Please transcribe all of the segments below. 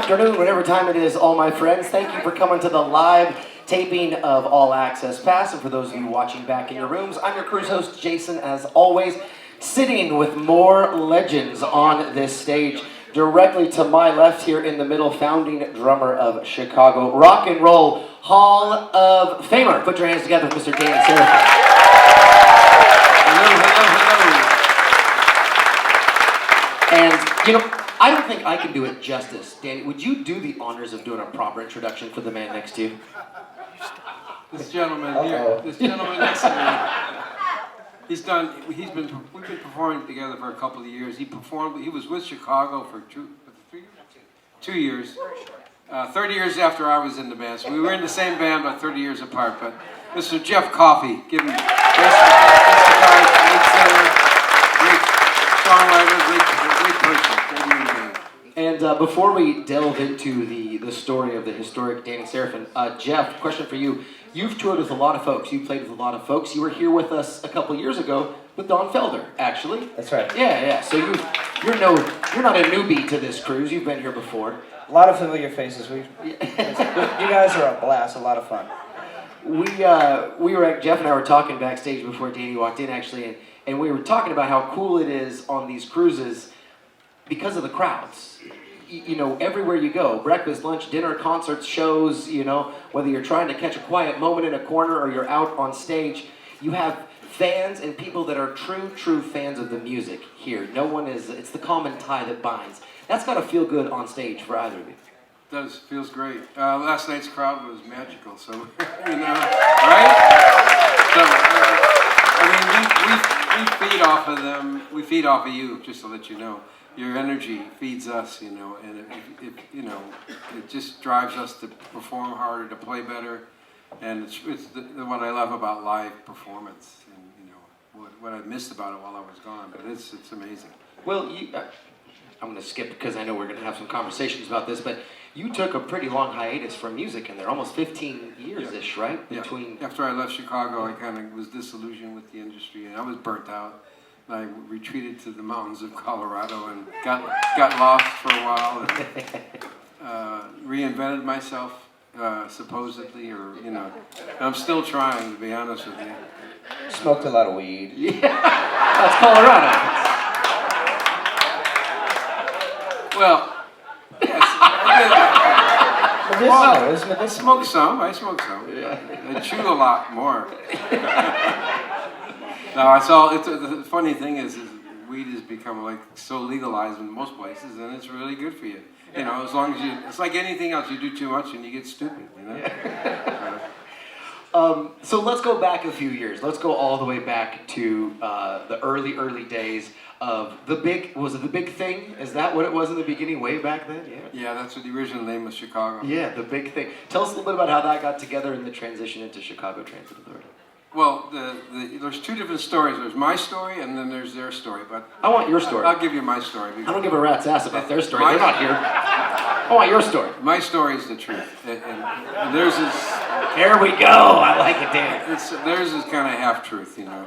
afternoon, whatever time it is, all my friends. Thank you for coming to the live taping of All Access Pass. And for those of you watching back in your rooms, I'm your cruise host, Jason, as always, sitting with more legends on this stage. Directly to my left here in the middle, founding drummer of Chicago Rock and Roll Hall of Famer. Put your hands together with Mr. Danny Seraphine. Hello, hello, hello. And, you know, I don't think I can do it justice. Danny, would you do the honors of doing a proper introduction for the man next to you? This gentleman here, this gentleman next to me, we've been performing together for a couple of years. He was with Chicago for 2 years. 30 years after I was in the band. So we were in the same band, but 30 years apart. But Mr. Jeff Coffey, give him great singer, great songwriter, great person. And before we delve into the story of the historic Danny Seraphine, Jeff, question for you. You've toured with a lot of folks. You played with a lot of folks. You were here with us a couple years ago with Don Felder, actually. That's right. Yeah. So you're not a newbie to this cruise. You've been here before. A lot of familiar faces. You guys are a blast. A lot of fun. Jeff and I were talking backstage before Danny walked in, actually, and we were talking about how cool it is on these cruises because of the crowds. You know, everywhere you go, breakfast, lunch, dinner, concerts, shows, you know, whether you're trying to catch a quiet moment in a corner or you're out on stage, you have fans and people that are true fans of the music here. No one is, it's the common tie that binds. That's got to feel good on stage for either of you. It does, feels great. Last night's crowd was magical, so, you know, right? So, I mean, we feed off of them, we feed off of you, just to let you know. Your energy feeds us, you know, and it just drives us to perform harder, to play better, and it's what I love about live performance, and you know what I missed about it while I was gone. But it's amazing. Well, I'm going to skip because I know we're going to have some conversations about this, but you took a pretty long hiatus from music in there, almost 15 years-ish, right? Yeah. After I left Chicago, I kind of was disillusioned with the industry, and I was burnt out. I retreated to the mountains of Colorado and got lost for a while and reinvented myself, supposedly, or, you know. I'm still trying, to be honest with you. Smoked a lot of weed. Yeah, that's Colorado. Well, yes, I smoked some. Yeah. I chewed a lot more. No, the funny thing is weed has become like so legalized in most places, and it's really good for you. You know, as long as it's like anything else, you do too much and you get stupid, you know? Yeah. So let's go back a few years. Let's go all the way back to the early days of The Big Thing? Is that what it was in the beginning, way back then? Yeah. Yeah, that's what the original name was, Chicago. Yeah, The Big Thing. Tell us a little bit about how that got together and the transition into Chicago Transit Authority. Well, there's two different stories. There's my story and then there's their story. But I want your story. I'll give you my story. I don't give a rat's ass about their story. They're not here. I want your story. My story is the truth. And theirs is... Here we go. I like it, Dan. Theirs is kind of half-truth, you know.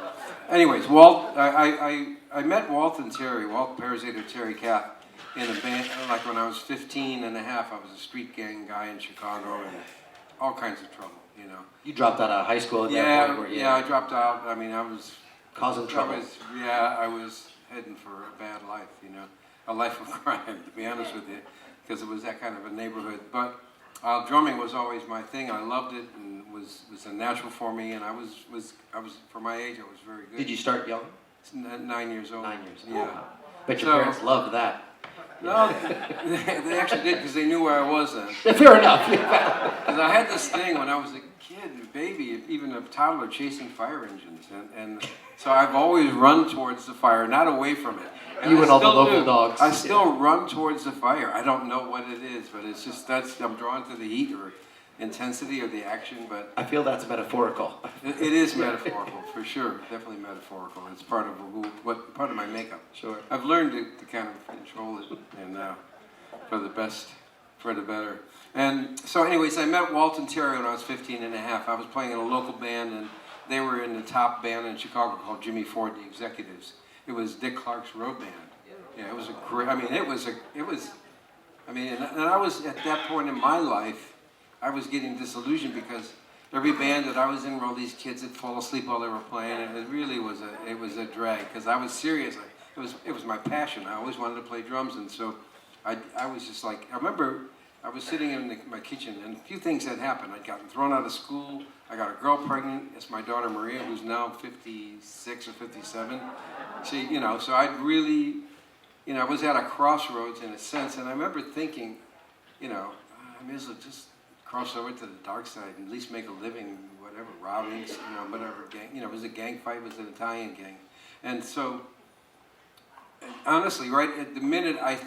Anyways, I met Walt Perizzato, Terry Kath, in a band, like when I was 15 and a half. I was a street gang guy in Chicago and all kinds of trouble. You know. You dropped out of high school at that point, weren't you? Yeah, I dropped out. I mean, I was... Causing trouble. I was heading for a bad life, you know. A life of crime, to be honest with you, because it was that kind of a neighborhood. But drumming was always my thing. I loved it and was a natural for me. And I was for my age, I was very good. Did you start young? 9 years old. 9 years old. Yeah. Oh. Bet your parents loved that. No, they actually did because they knew where I was then. Fair enough. Because I had this thing when I was a kid, a baby, even a toddler, chasing fire engines, and so I've always run towards the fire, not away from it. And you and all the local dogs. I still run towards the fire. I don't know what it is, but it's just I'm drawn to the heat or intensity or the action. But I feel that's metaphorical. It is metaphorical for sure, definitely metaphorical. It's part of part of my makeup. Sure. I've learned to kind of control it, and for the best, for the better. And so, anyways, I met Walt and Terry when I was 15 and a half. I was playing in a local band, and they were in the top band in Chicago called Jimmy Ford, the Executives. It was Dick Clark's road band. Yeah, it was a great. I mean, it was I mean, and I was, at that point in my life, I was getting disillusioned because every band that I was in were all these kids that fall asleep while they were playing, and it really was a drag, because I was serious. It was my passion. I always wanted to play drums, and so I was just like, I remember I was sitting in my kitchen, and a few things had happened. I'd gotten thrown out of school. I got a girl pregnant. It's my daughter Maria, who's now 56 or 57. She, you know, so I'd really, you know, I was at a crossroads in a sense, and I remember thinking, you know, I may as well just cross over to the dark side and at least make a living, whatever, robbing, you know, whatever, gang, you know, it was a gang fight, it was an Italian gang. And so, honestly, right at the minute I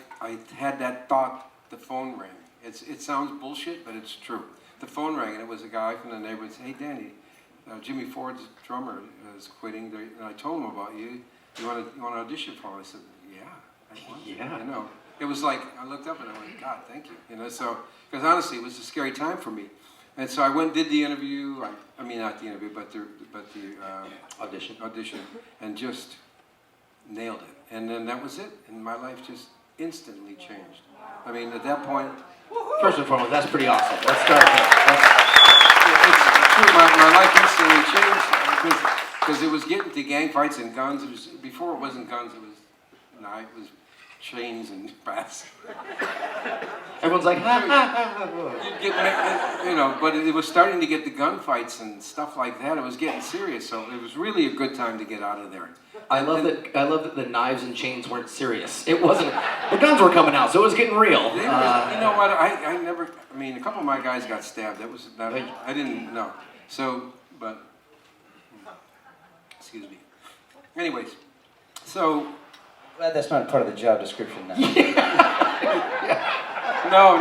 had that thought, the phone rang. It sounds bullshit, but it's true. The phone rang, and it was a guy from the neighborhood said, "Hey, Danny, Jimmy Ford's drummer is quitting, and I told him about you. You want to audition for him?" I said, "Yeah, I want to." Yeah. You know, it was like, I looked up and I went, "God, thank you." You know, so, because honestly, it was a scary time for me. And so I went and did the interview, I mean, not the interview, but the audition, and just nailed it. And then that was it, and my life just instantly changed. I mean, at that point, First and foremost, that's pretty awesome. Let's start there. it's true, my life instantly changed, because it was getting to gang fights and guns. It was, before it wasn't guns, it was chains and bats. Everyone's like, ha, ha, ha. You'd get, you know, but it was starting to get the gunfights and stuff like that. It was getting serious, so it was really a good time to get out of there. I love that the knives and chains weren't serious. It wasn't. The guns were coming out, so it was getting real. You know what? I never. I mean, a couple of my guys got stabbed. That was not. I didn't know. So, but excuse me. Anyways, so. Glad that's not part of the job description now. No.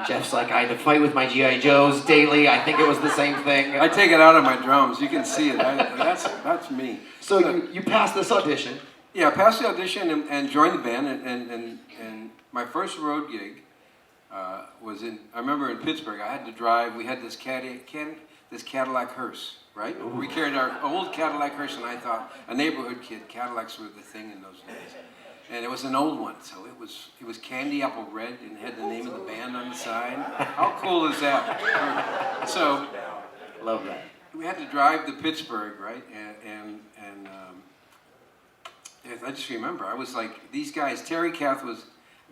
Jeff's like, I had to fight with my G.I. Joes daily. I think it was the same thing. I take it out of my drums. You can see it. That's me. So you passed this audition. Yeah, I passed the audition and joined the band. And my first road gig was in. I remember in Pittsburgh. I had to drive. We had this Cadillac hearse. Right? Ooh. We carried our old Cadillac hearse, and I thought, a neighborhood kid, Cadillacs were the thing in those days. And it was an old one, so it was candy apple red and had the name of the band on the side. How cool is that? So, love that. We had to drive to Pittsburgh, right? And I just remember, I was like, these guys, Terry Kath was,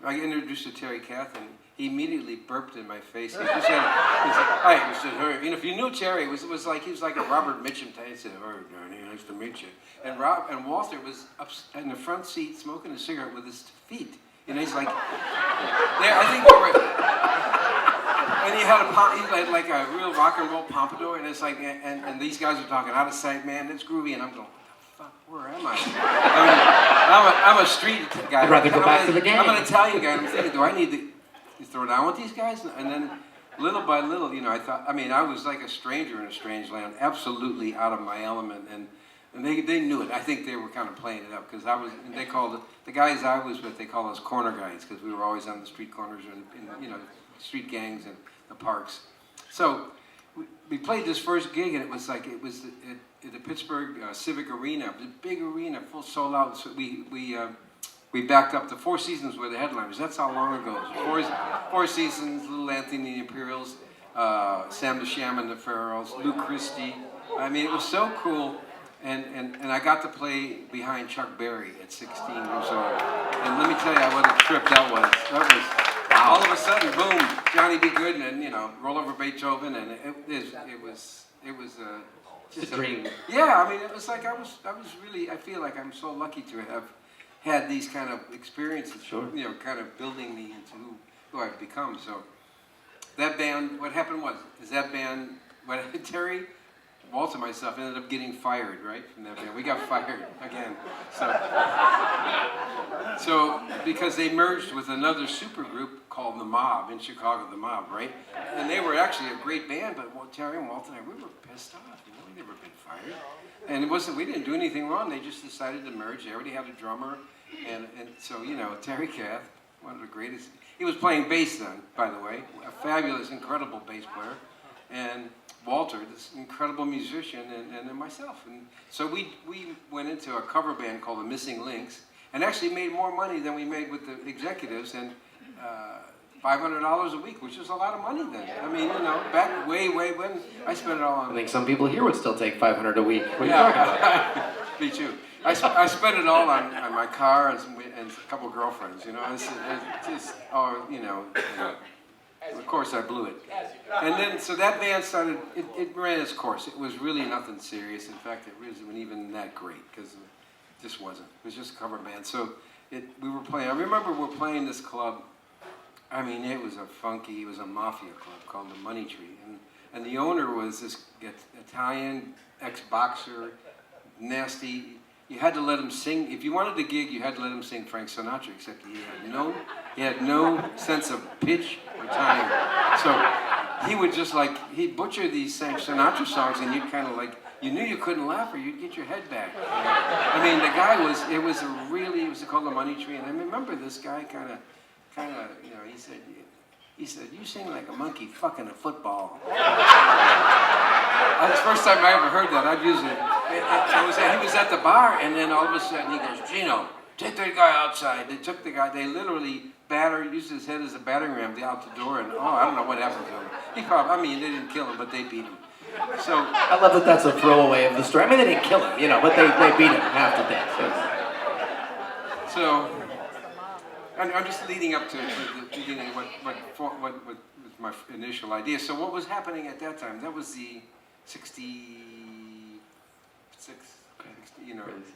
I got introduced to Terry Kath, and he immediately burped in my face. He said, "Hi," he said, "Hey." You know, if you knew Terry, it was like he was like a Robert Mitchum type. He said, "Oh, Danny, nice to meet you." And Walter was up in the front seat smoking a cigarette with his feet. You know, he's like, I think they were. And he had like a real rock and roll pompadour, and it's like, and these guys are talking out of sight, man. It's groovy, and I'm going, where am I? I'm a street guy. I'd rather go back to the game. I'm an Italian guy, and I'm thinking, do I need to throw down with these guys? And then, little by little, you know, I was like a stranger in a strange land, absolutely out of my element, and they knew it. I think they were kind of playing it up, because they called it, the guys I was with, they called us corner guys, because we were always on the street corners and you know, street gangs and the parks. So, we played this first gig, and it was at the Pittsburgh Civic Arena. It was a big arena, full sold out. So we backed up. The Four Seasons were the headliners. That's how long ago it was. Four Seasons, Little Anthony and the Imperials, Sam the Sham and the Pharaohs, Lou Christie. I mean, it was so cool. And I got to play behind Chuck Berry at 16 years old. And let me tell you what a trip that was. That was. All of a sudden, boom, Johnny B. Good, and you know, Roll Over Beethoven, and it was just a dream. Yeah, I mean, it was like I was really. I feel like I'm so lucky to have had these kind of experiences. Sure. You know, kind of building me into who I've become. So that band, what happened was, Terry, Walt, and myself ended up getting fired, right, from that band. We got fired again. So because they merged with another super group called The Mob in Chicago, The Mob, right? And they were actually a great band, but Terry and Walt and I, we were pissed off. You know, we never been fired. And it wasn't, we didn't do anything wrong. They just decided to merge. They already had a drummer. And so, you know, Terry Kath, one of the greatest. He was playing bass then, by the way. A fabulous, incredible bass player. And Walter, this incredible musician, and then myself. And so we went into a cover band called the Missing Links. and actually made more money than we made with the executives, and $500 a week, which is a lot of money then. I mean, back way when I spent it all on. I think some people here would still take $500 a week. What are you talking about? Me too. I spent it all on my car and a couple of girlfriends. It's just, of course I blew it. And then, so that band started, it ran its course. It was really nothing serious. In fact, it wasn't even that great, because it just wasn't. It was just a cover band. So we were playing, I remember we were playing this club. I mean, it was a mafia club called the Money Tree. And the owner was this Italian ex-boxer, nasty. You had to let him sing. If you wanted to gig, you had to let him sing Frank Sinatra, except he had no sense of pitch or time. So he would just he'd butcher these Sinatra songs, and you'd kind of you knew you couldn't laugh or you'd get your head back. I mean, the guy it was called the Money Tree, and I remember this guy kind of, he said, "You sing like a monkey fucking a football." That's the first time I ever heard that. I'd use it. He was at the bar, and then all of a sudden he goes, "Gino, take that guy outside." They took the guy. They literally used his head as a battering ram out the door, and I don't know what happened to him. They didn't kill him, but they beat him. So I love that that's a throwaway of the story. I mean, they didn't kill him, but they beat him half to death. So I'm just leading up to the beginning of what was my initial idea. So what was happening at that time? That was the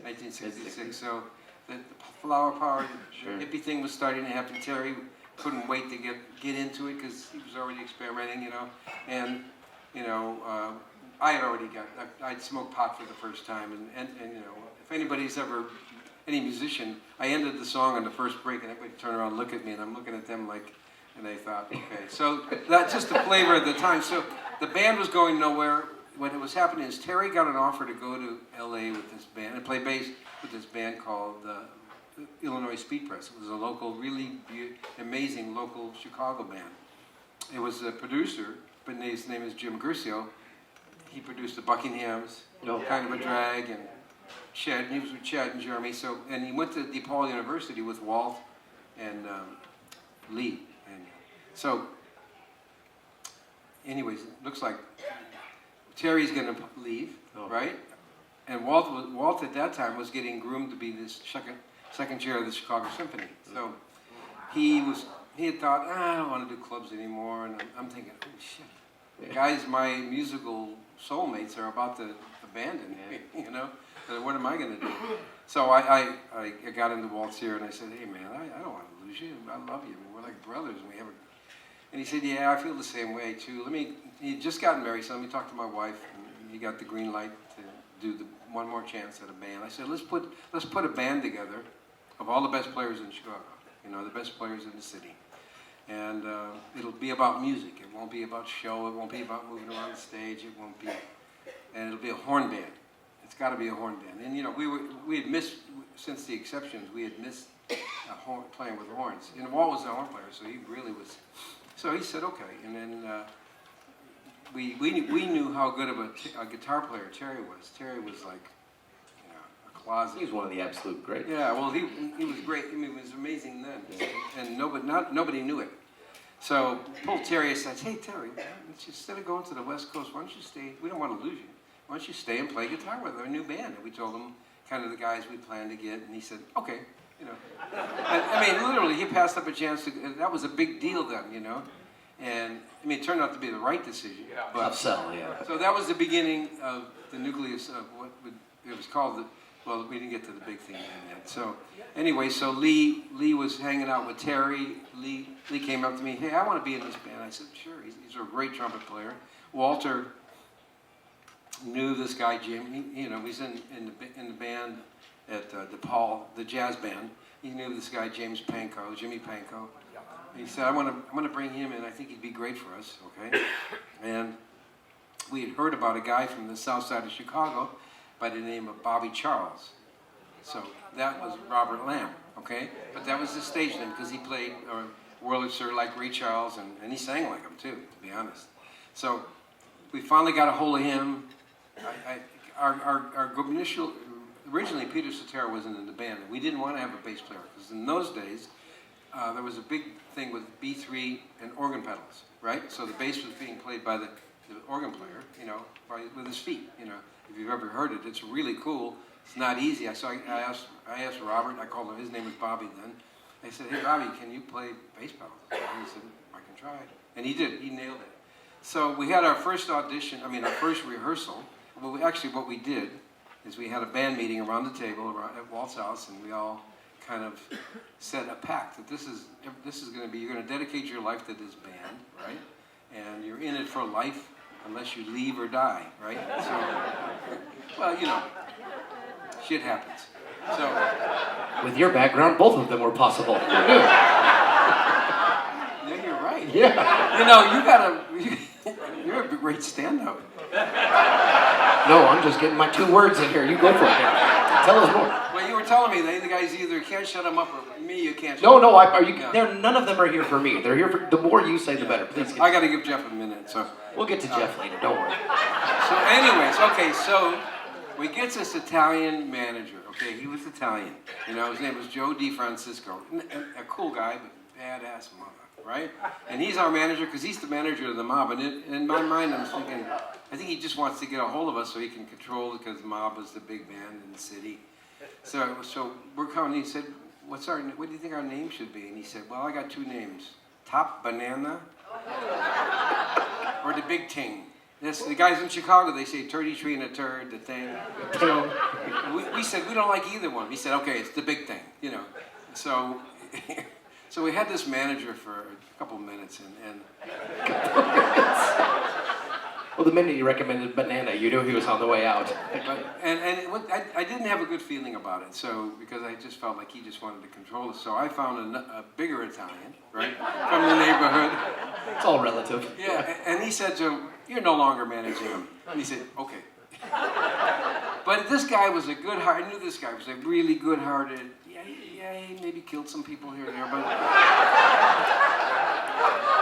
1966. So the flower power, the hippie thing was starting to happen. Terry couldn't wait to get into it because he was already experimenting, and I had already I'd smoked pot for the first time, and if anybody's ever any musician, I ended the song on the first break, and everybody turned around and looked at me, and I'm looking at them and they thought, okay. So that's just the flavor of the time. So the band was going nowhere. What was happening is Terry got an offer to go to L.A. with this band and play bass with this band called Illinois Speed Press. It was a local, really amazing local Chicago band. It was a producer, but his name is Jim Guercio. He produced the Buckinghams, Kind of a Drag, and Chet. He was with Chet and Jeremy. And he went to DePaul University with Walt and Lee. And so, anyways, it looks like Terry's going to leave, right? And Walt at that time was getting groomed to be this second chair of the Chicago Symphony. So he had thought, I don't want to do clubs anymore. And I'm thinking, oh shit, the guys, my musical soulmates are about to abandon me, So what am I going to do? So I got into Walt's ear and I said, hey man, I don't want to lose you. I love you. We're like brothers. And he said, yeah, I feel the same way too. He had just gotten married, so let me talk to my wife. And he got the green light to do the one more chance at a band. I said, let's put a band together of all the best players in Chicago, the best players in the city. And it'll be about music. It won't be about show. It won't be about moving around the stage. And it'll be a horn band. It's got to be a horn band. And we had missed, since the exceptions, we had missed playing with horns. And Walt was a horn player, so he really was. So he said, okay. And then we knew how good of a guitar player Terry was. Terry was like a closet. He was one of the absolute greats. Yeah, well, he was great. I mean, it was amazing then, and nobody knew it. So pulled Terry aside. Hey Terry, instead of going to the West Coast, why don't you stay? We don't want to lose you. Why don't you stay and play guitar with our new band? And we told him kind of the guys we planned to get, and he said, okay. I mean, literally, he passed up a chance to. That was a big deal then, And I mean, it turned out to be the right decision. But, Upsell, yeah. So that was the beginning of the nucleus of what it was called. Well, we didn't get to the big thing yet. So anyway, so Lee was hanging out with Terry. Lee came up to me. Hey, I want to be in this band. I said, sure. He's a great trumpet player. Walter knew this guy Jim. He's in the band at DePaul, the jazz band. He knew this guy Jimmy Pankow. He said, I'm gonna bring him in. I think he'd be great for us, okay? And we had heard about a guy from the south side of Chicago by the name of Bobby Charles. So that was Robert Lamb, okay? But that was his stage name because he played Wurlitzer like Ray Charles, and he sang like him too, to be honest. So we finally got a hold of him. Our initial originally Peter Cetera wasn't in the band, and we didn't want to have a bass player because in those days there was a big thing with B3 and organ pedals, right? So the bass was being played by the organ player, with his feet. If you've ever heard it, it's really cool. It's not easy. I asked Robert. I called him. His name was Bobby then. I said, "Hey Bobby, can you play bass pedals?" And he said, "I can try." And he did. He nailed it. So we had our first audition. Our first rehearsal. Well, actually, what we did is we had a band meeting around the table at Walt's house, and we all kind of set a pact that this is going to be, you're going to dedicate your life to this band, right? And you're in it for life unless you leave or die, right? So, well, shit happens. So, with your background, both of them were possible. yeah, you're right. Yeah. You're a great stand-up. No, I'm just getting my 2 words in here. You go for it. Tell us more. Well, you were telling me the guys either can't shut them up or me, you can't shut No, them no. up. Are you? None of them are here for me. They're here for. The more you say, the better. Please. I got to give Jeff a minute, so. We'll get to Jeff later. Don't worry. So anyways, okay, so we get this Italian manager, okay, he was Italian, his name was Joe DiFrancisco, a cool guy, but badass mother, right? And he's our manager because he's the manager of the mob, and in my mind I'm thinking, I think he just wants to get a hold of us so he can control it because the mob was the big band in the city. So we're coming, he said, what do you think our name should be? And he said, well, I got 2 names, Top Banana or the Big Ting. The guys in Chicago, they say 33 and a turd, the thing. So we said, we don't like either one. We said, okay, it's the Big Thing, So, so we had this manager for a couple minutes, and Well, the minute you recommended banana, you knew he was on the way out. I didn't have a good feeling about it, so because I just felt like he just wanted to control us. So I found a bigger Italian, right, from the neighborhood. It's all relative. Yeah, and he said to him, "You're no longer managing him." And he said, "Okay." But this guy was a good heart. I knew this guy was a really good-hearted. Yeah, he maybe killed some people here and there, but.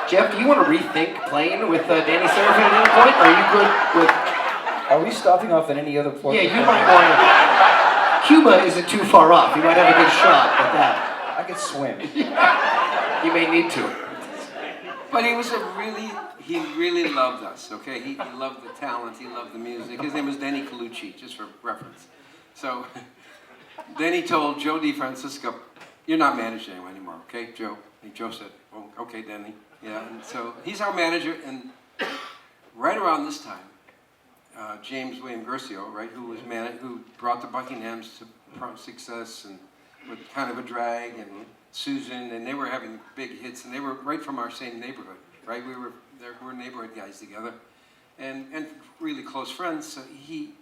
Jeff, do you want to rethink playing with Danny Seraphine at any point? Or are you good with... Are we stopping off at any other port? Yeah, you might want to... Cuba isn't too far off. You might have a good shot at that. I could swim. You may need to. But he really loved us, okay? He loved the talent, he loved the music. His name was Denny Colucci, just for reference. So, then he told Joe DiFrancisco, "You're not managing him anymore, okay, Joe?" And Joe said, "Oh, okay, Denny." Yeah, and so he's our manager, and right around this time, James William Guercio, right, who brought the Buckinghams to success, and with Kind of a Drag, and Susan, and they were having big hits, and they were right from our same neighborhood, right? We're neighborhood guys together, and really close friends. So he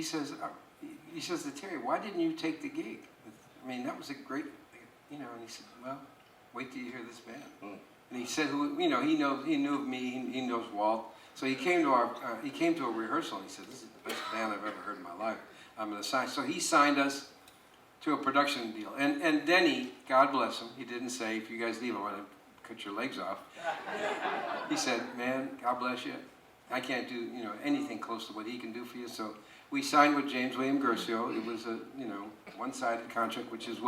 says to Terry, "Why didn't you take the gig? I mean, that was a great, And he said, "Well, wait till you hear this band." And he said, he knew of me, he knows Walt. So he came to a rehearsal, and he said, "This is the best band I've ever heard in my life. I'm going to sign." So he signed us to a production deal. And Denny, God bless him, he didn't say, "If you guys leave, I'm going to cut your legs off." He said, "Man, God bless you. I can't do anything close to what he can do for you." So we signed with James William Guercio. It was a one-sided contract, which is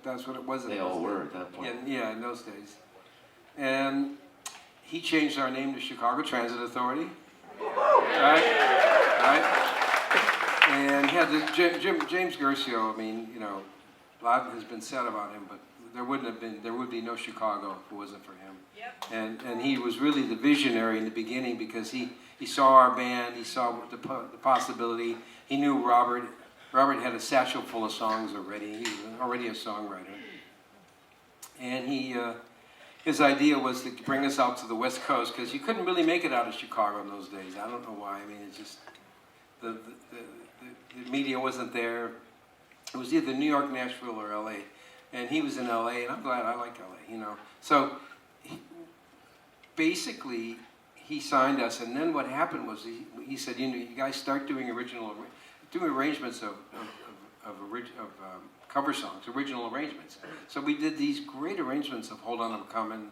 that's what it was. They all were at that point. Yeah, in those days. And he changed our name to Chicago Transit Authority. Right? And he had James Guercio. I mean, a lot has been said about him, but there would be no Chicago if it wasn't for him. Yep. And he was really the visionary in the beginning because he saw our band, he saw the possibility. He knew Robert. Robert had a satchel full of songs already. He was already a songwriter. And his idea was to bring us out to the West Coast because you couldn't really make it out of Chicago in those days. I don't know why. I mean, it's just the media wasn't there. It was either New York, Nashville, or L.A. And he was in L.A., and I'm glad. I like L.A., So basically, he signed us, and then what happened was he said, you guys start doing arrangements of cover songs, original arrangements. So we did these great arrangements of "Hold On, I'm Coming,"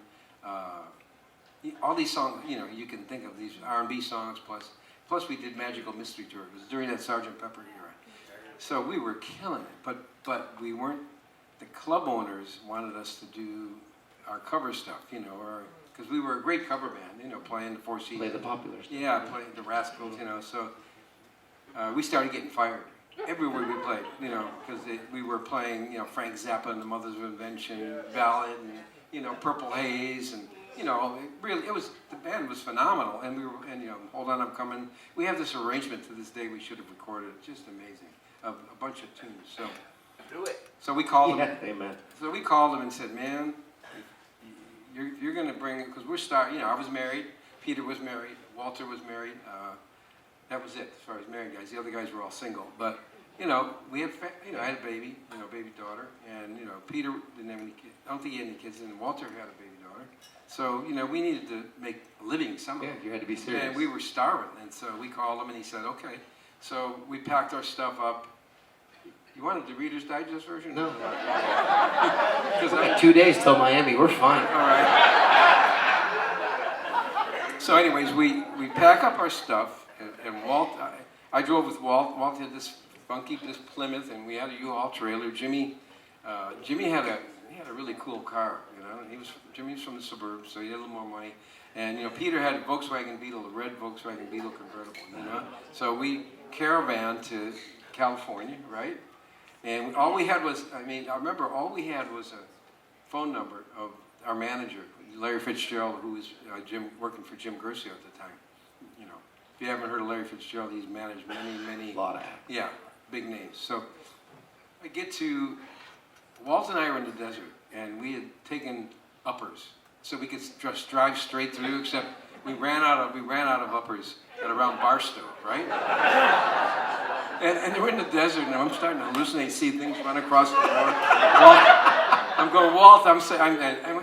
all these songs, you can think of these R&B songs, plus we did Magical Mystery Tour. It was during that Sgt. Pepper era. So we were killing it, but we weren't. The club owners wanted us to do our cover stuff, you know, because we were a great cover band, you know, playing the Four Seasons. Play the popular stuff. Yeah, playing the Rascals, you know. So we started getting fired everywhere we played, you know, because we were playing, you know, Frank Zappa and the Mothers of Invention, Ballad, and you know, Purple Haze, and you know, the band was phenomenal, and you know, Hold On, I'm Coming. We have this arrangement to this day we should have recorded. It's just amazing, of a bunch of tunes. So Do it. so we called them. Yeah, amen. So we called them and said, man, you're going to bring it, because you know, I was married, Peter was married, Walter was married. That was it as far as married guys. The other guys were all single. But, you know, I had a baby, you know, baby daughter. And, you know, Peter didn't have any kids. I don't think he had any kids. And Walter had a baby daughter. So, you know, we needed to make a living somehow. Yeah, you had to be serious. And we were starving. And so we called him and he said, okay. So we packed our stuff up. You wanted the Reader's Digest version? No. 'Cause We got 2 days till Miami. We're fine. all right. So anyways, we pack up our stuff, and Walt, I drove with Walt. Walt had this Plymouth, and we had a U-Haul trailer. Jimmy had a really cool car, you know. And Jimmy's from the suburbs, so he had a little more money. And you know, Peter had a Volkswagen Beetle, a red Volkswagen Beetle convertible, you know. So we caravan to California, right? And all we had was, I remember all we had was a phone number of our manager, Larry Fitzgerald, who was working for Jim Guercio at the time. You know, if you haven't heard of Larry Fitzgerald, he's managed many. A lot of acts. Yeah, big names. So I get to, Walt and I were in the desert, and we had taken uppers, so we could just drive straight through. Except we ran out of uppers at around Barstow, right? And we're in the desert, and I'm starting to hallucinate, see things run across the board. I'm going, Walt, and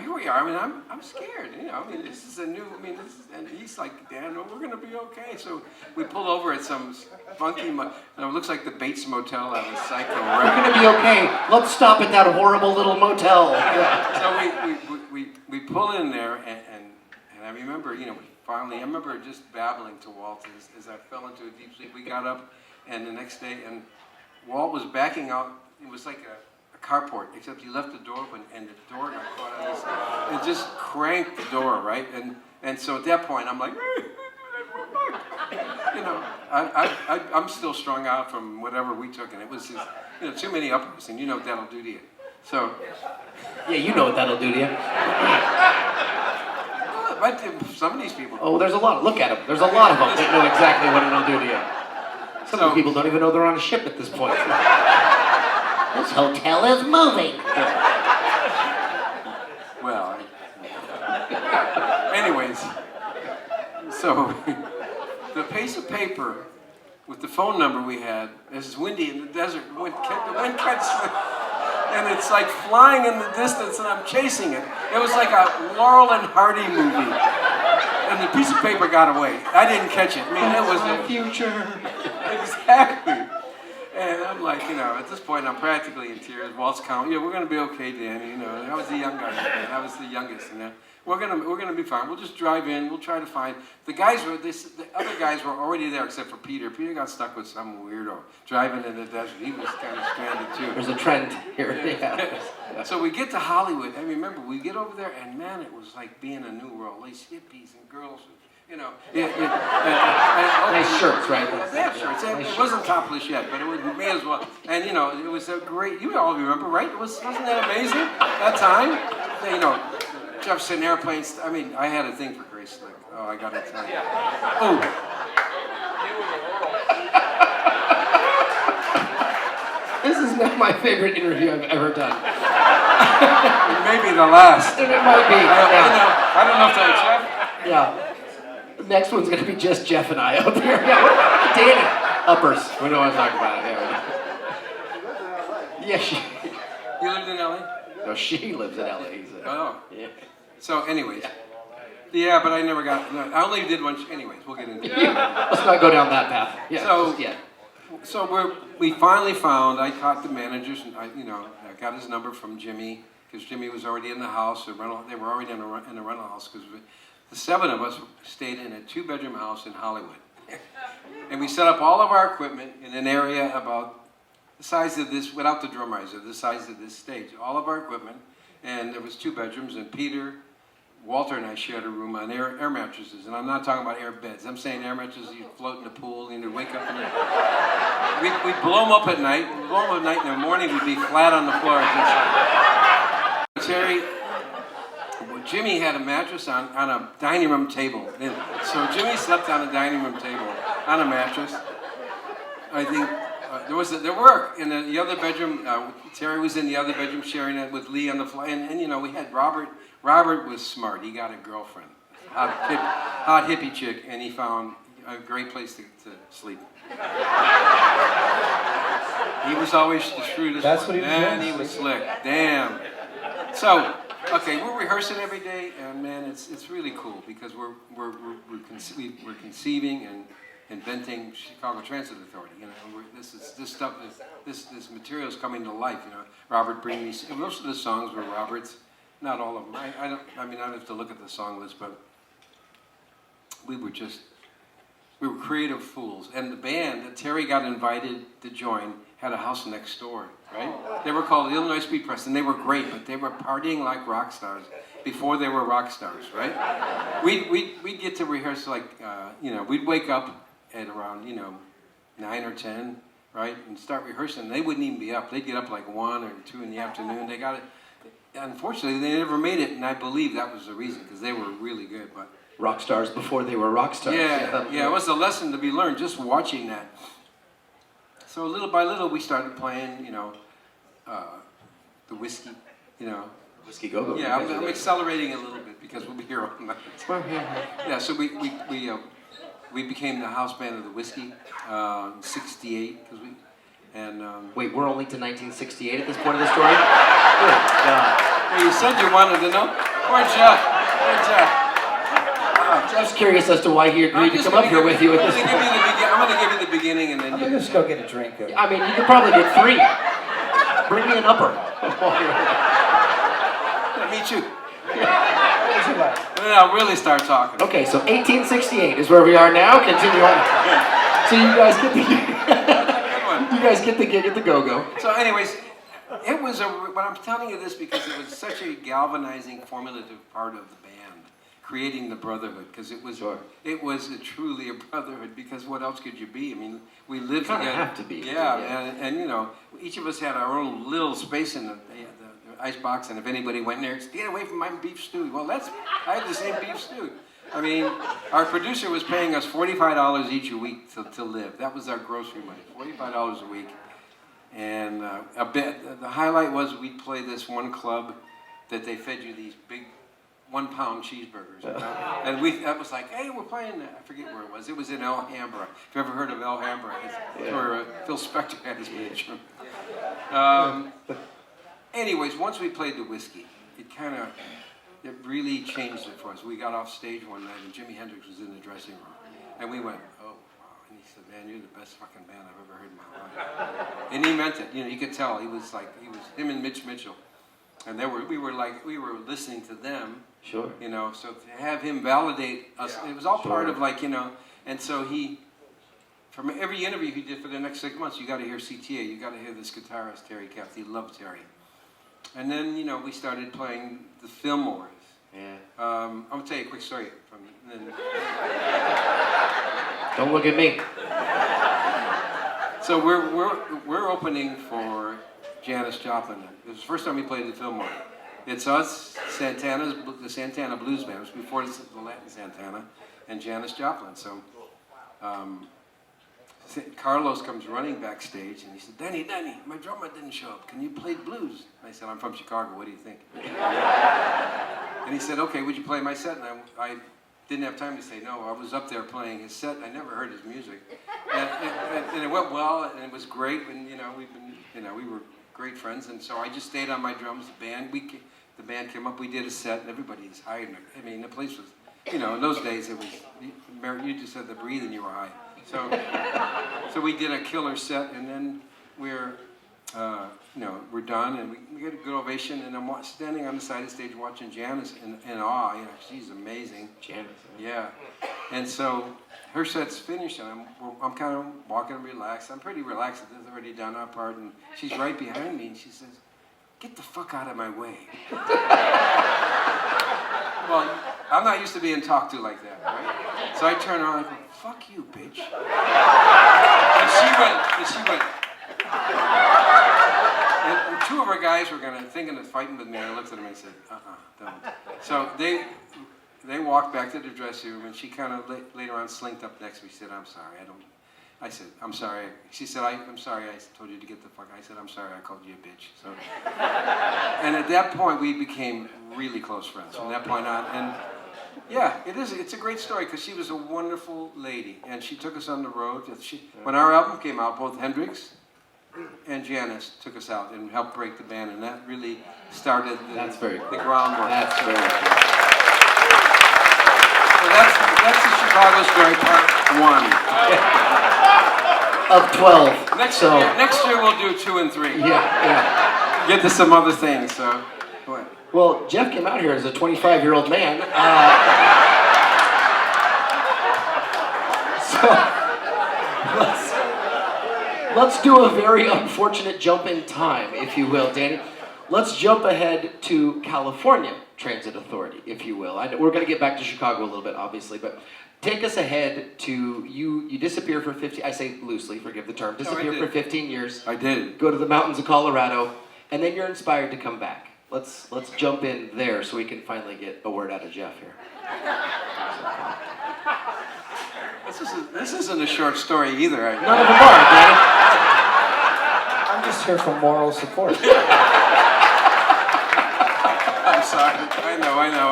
here we are. I mean, I'm scared, you know. I mean, this is a new, and he's like, Dan, we're going to be okay. So we pull over at some funky, and it looks like the Bates Motel out of Psycho. We're going to be okay. Let's stop at that horrible little motel. Yeah. So we pull in there, and I remember, you know, I remember just babbling to Walt as I fell into a deep sleep. We got up, and the next day, and Walt was backing out. It was like a carport, except he left the door open, and the door got caught on his, and just cranked the door, right? And so at that point, I'm like, you know, I'm still strung out from whatever we took, and it was just, you know, too many uppers, and you know what that'll do to you. So, Yeah, you know what that'll do to you. but some of these people. Oh, there's a lot. Look at them. There's a lot of them that know exactly what it'll do to you. Some of the people don't even know they're on a ship at this point. This hotel is moving. Well, anyways, so the piece of paper with the phone number we had, it's windy in the desert, the wind catches it, and it's like flying in the distance, and I'm chasing it. It was like a Laurel and Hardy movie, and the piece of paper got away. I didn't catch it. I mean, it was the future. Exactly. And I'm like, you know, at this point, I'm practically in tears. Walt's calm. Yeah, we're gonna be okay, Danny. You know, I was the young guy. I was the youngest, and we're gonna be fine. We'll just drive in. We'll try to find the other guys were already there except for Peter. Peter got stuck with some weirdo driving in the desert. He was kind of stranded too. There's a trend here. Yeah. So we get to Hollywood. I remember we get over there, and man, it was like being a new world. These hippies and girls. You know, Nice shirts, right? They have shirts. It wasn't topless yet, but it may as well. And you know, it was a great. You all remember, right? Wasn't that amazing? That time, you know, Jefferson airplanes. I mean, I had a thing for Grace Slick. Oh, I gotta tell you. Oh. This is not my favorite interview I've ever done. It may be the last. It might be. I don't know if that's Jeff. Yeah. The next one's gonna be just Jeff and I up here. Yeah, Danny. Uppers. We know what I'm talking about. Yeah. She. You lived in LA? No, she lives in LA. Oh. Yeah. So, anyways. Yeah, but I never got. No, I only did one. Anyways, we'll get into it. Let's not go down that path. Yeah. So, yeah. So we finally found. I caught the managers, and I got his number from Jimmy because Jimmy was already in the house. They were already in the rental house because the seven of us stayed in a 2-bedroom house in Hollywood, and we set up all of our equipment in an area about the size of this, without the drum riser, the size of this stage. All of our equipment, and there was 2 bedrooms, and Walter and I shared a room on air mattresses, and I'm not talking about air beds. I'm saying air mattresses, you float in the pool, and you wake up in the... We'd blow them up at night, in the morning we'd be flat on the floor. Terry, Jimmy had a mattress on a dining room table. And so Jimmy slept on a dining room table, on a mattress. I think there were in the other bedroom, Terry was in the other bedroom sharing it with Lee on the floor. And you know, we had Robert. Robert was smart. He got a girlfriend, hot hippie chick, and he found a great place to sleep. He was always the shrewdest That's one. what he was Man, doing. he was slick. Damn. So, okay, we're rehearsing every day, and man, it's really cool because we're conceiving and inventing Chicago Transit Authority. You know, this material is coming to life. You know, Robert bring me. Most of the songs were Robert's. Not all of them. I don't have to look at the song list, but we were creative fools. And the band that Terry got invited to join had a house next door, right? They were called Illinois Speed Press, and they were great, but they were partying like rock stars before they were rock stars, right? We'd get to rehearse like, you know, we'd wake up at around, you know, 9 or 10, right, and start rehearsing. They wouldn't even be up. They'd get up like 1 or 2 in the afternoon. They got it. Unfortunately, they never made it, and I believe that was the reason, because they were really good. But Rock stars before they were rock stars. yeah, it was a lesson to be learned just watching that. So little by little, we started playing, you know, the whiskey, you know. Whiskey Go-Go. Yeah, I'm accelerating a little bit because we'll be here all night. Yeah, so we became the house band of the whiskey in '68 because we. And wait, we're only to 1968 at this point of the story? Good God. Well, you said you wanted to know. Where's Jeff? Jeff's curious as to why he agreed to come up here with you at this point. I'm going to give you the beginning and then I'm gonna just go get a drink. I mean, you could probably get 3. Bring me an upper. Yeah, me too. What's it like? And then I'll really start talking. Okay, so 1868 is where we are now. Continue on. So you guys get the gig at the Go-Go. So anyways, it was but I'm telling you this because it was such a galvanizing, formative part of the band, creating the brotherhood, because it was truly a brotherhood, because what else could you be? I mean, we lived Kind of together. have to be. Yeah, and you know, each of us had our own little space in the ice box, and if anybody went in there, stay away from my beef stew. Well, I had the same beef stew. I mean, our producer was paying us $45 each a week to live. That was our grocery money, $45 a week. And the highlight was we'd play this one club that they fed you these big 1-pound cheeseburgers. You know? And that was like, hey, we're playing, I forget where it was. It was in Alhambra. If you ever heard of Alhambra, it's where Phil Spector had his picture. Anyways, once we played the whiskey, it really changed it for us. We got off stage one night and Jimi Hendrix was in the dressing room. And we went, oh, wow. And he said, man, you're the best fucking band I've ever heard in my life. And he meant it. You know, you could tell. He was him and Mitch Mitchell. And we were listening to them. Sure. You know, so to have him validate us, it was all part of like, you know, and so from every interview he did for the next 6 months, you got to hear CTA, you got to hear this guitarist, Terry Kath. He loved Terry. And then, you know, we started playing the Fillmores. Yeah. I'm gonna tell you a quick story Don't look at me. So we're opening for Janis Joplin. It was the first time we played the Fillmore. It's us, the Santana Blues Band. It was before the Latin Santana, and Janis Joplin. So Carlos comes running backstage, and he said, Danny, my drummer didn't show up. Can you play blues? I said, I'm from Chicago. What do you think? And he said, okay, would you play my set? And I didn't have time to say no. I was up there playing his set. I never heard his music, and it went well, and it was great. And you know, we were great friends. And so I just stayed on my drums. The band came up. We did a set, and everybody was high. I mean, the place was, you know, in those days it was. You just had to breathe, and you were high. So we did a killer set, and then we're done, and we get a good ovation, and I'm standing on the side of the stage watching Janis in awe. You know, she's amazing. Janis. Yeah. And so her set's finished, and I'm kind of walking relaxed. I'm pretty relaxed. I've already done our part, and she's right behind me, and she says, "Get the fuck out of my way." Well, I'm not used to being talked to like that, right? So I turn around and I go, "Fuck you, bitch." And she went. And two of our guys were thinking of fighting with me, and I looked at them and I said, don't. So they walked back to the dressing room, and she kind of later on slinked up next to me. She said, "I'm sorry, I said, "I'm sorry." She said, I'm sorry I told you to get the fuck." I said, "I'm sorry I called you a bitch." So, and at that point, we became really close friends from that point on. And yeah, it's a great story because she was a wonderful lady, and she took us on the road. When our album came out, both Hendrix and Janice took us out and helped break the band, and that really started the groundwork. That's very cool. So that's the Chicago story, part 1. Of 12. Next year we'll do 2 and 3. Yeah. Get to some other things. So, go ahead. Well, Jeff came out here as a 25-year-old man. Let's do a very unfortunate jump in time, if you will, Danny. Let's jump ahead to California Transit Authority, if you will. We're going to get back to Chicago a little bit, obviously, but take us ahead to you disappear for 15, I say loosely, forgive the term, disappear for 15 years. I did. Go to the mountains of Colorado, and then you're inspired to come back. Let's jump in there so we can finally get a word out of Jeff here. This isn't a short story either. None of them are, Danny. I'm just here for moral support. I'm sorry. I know.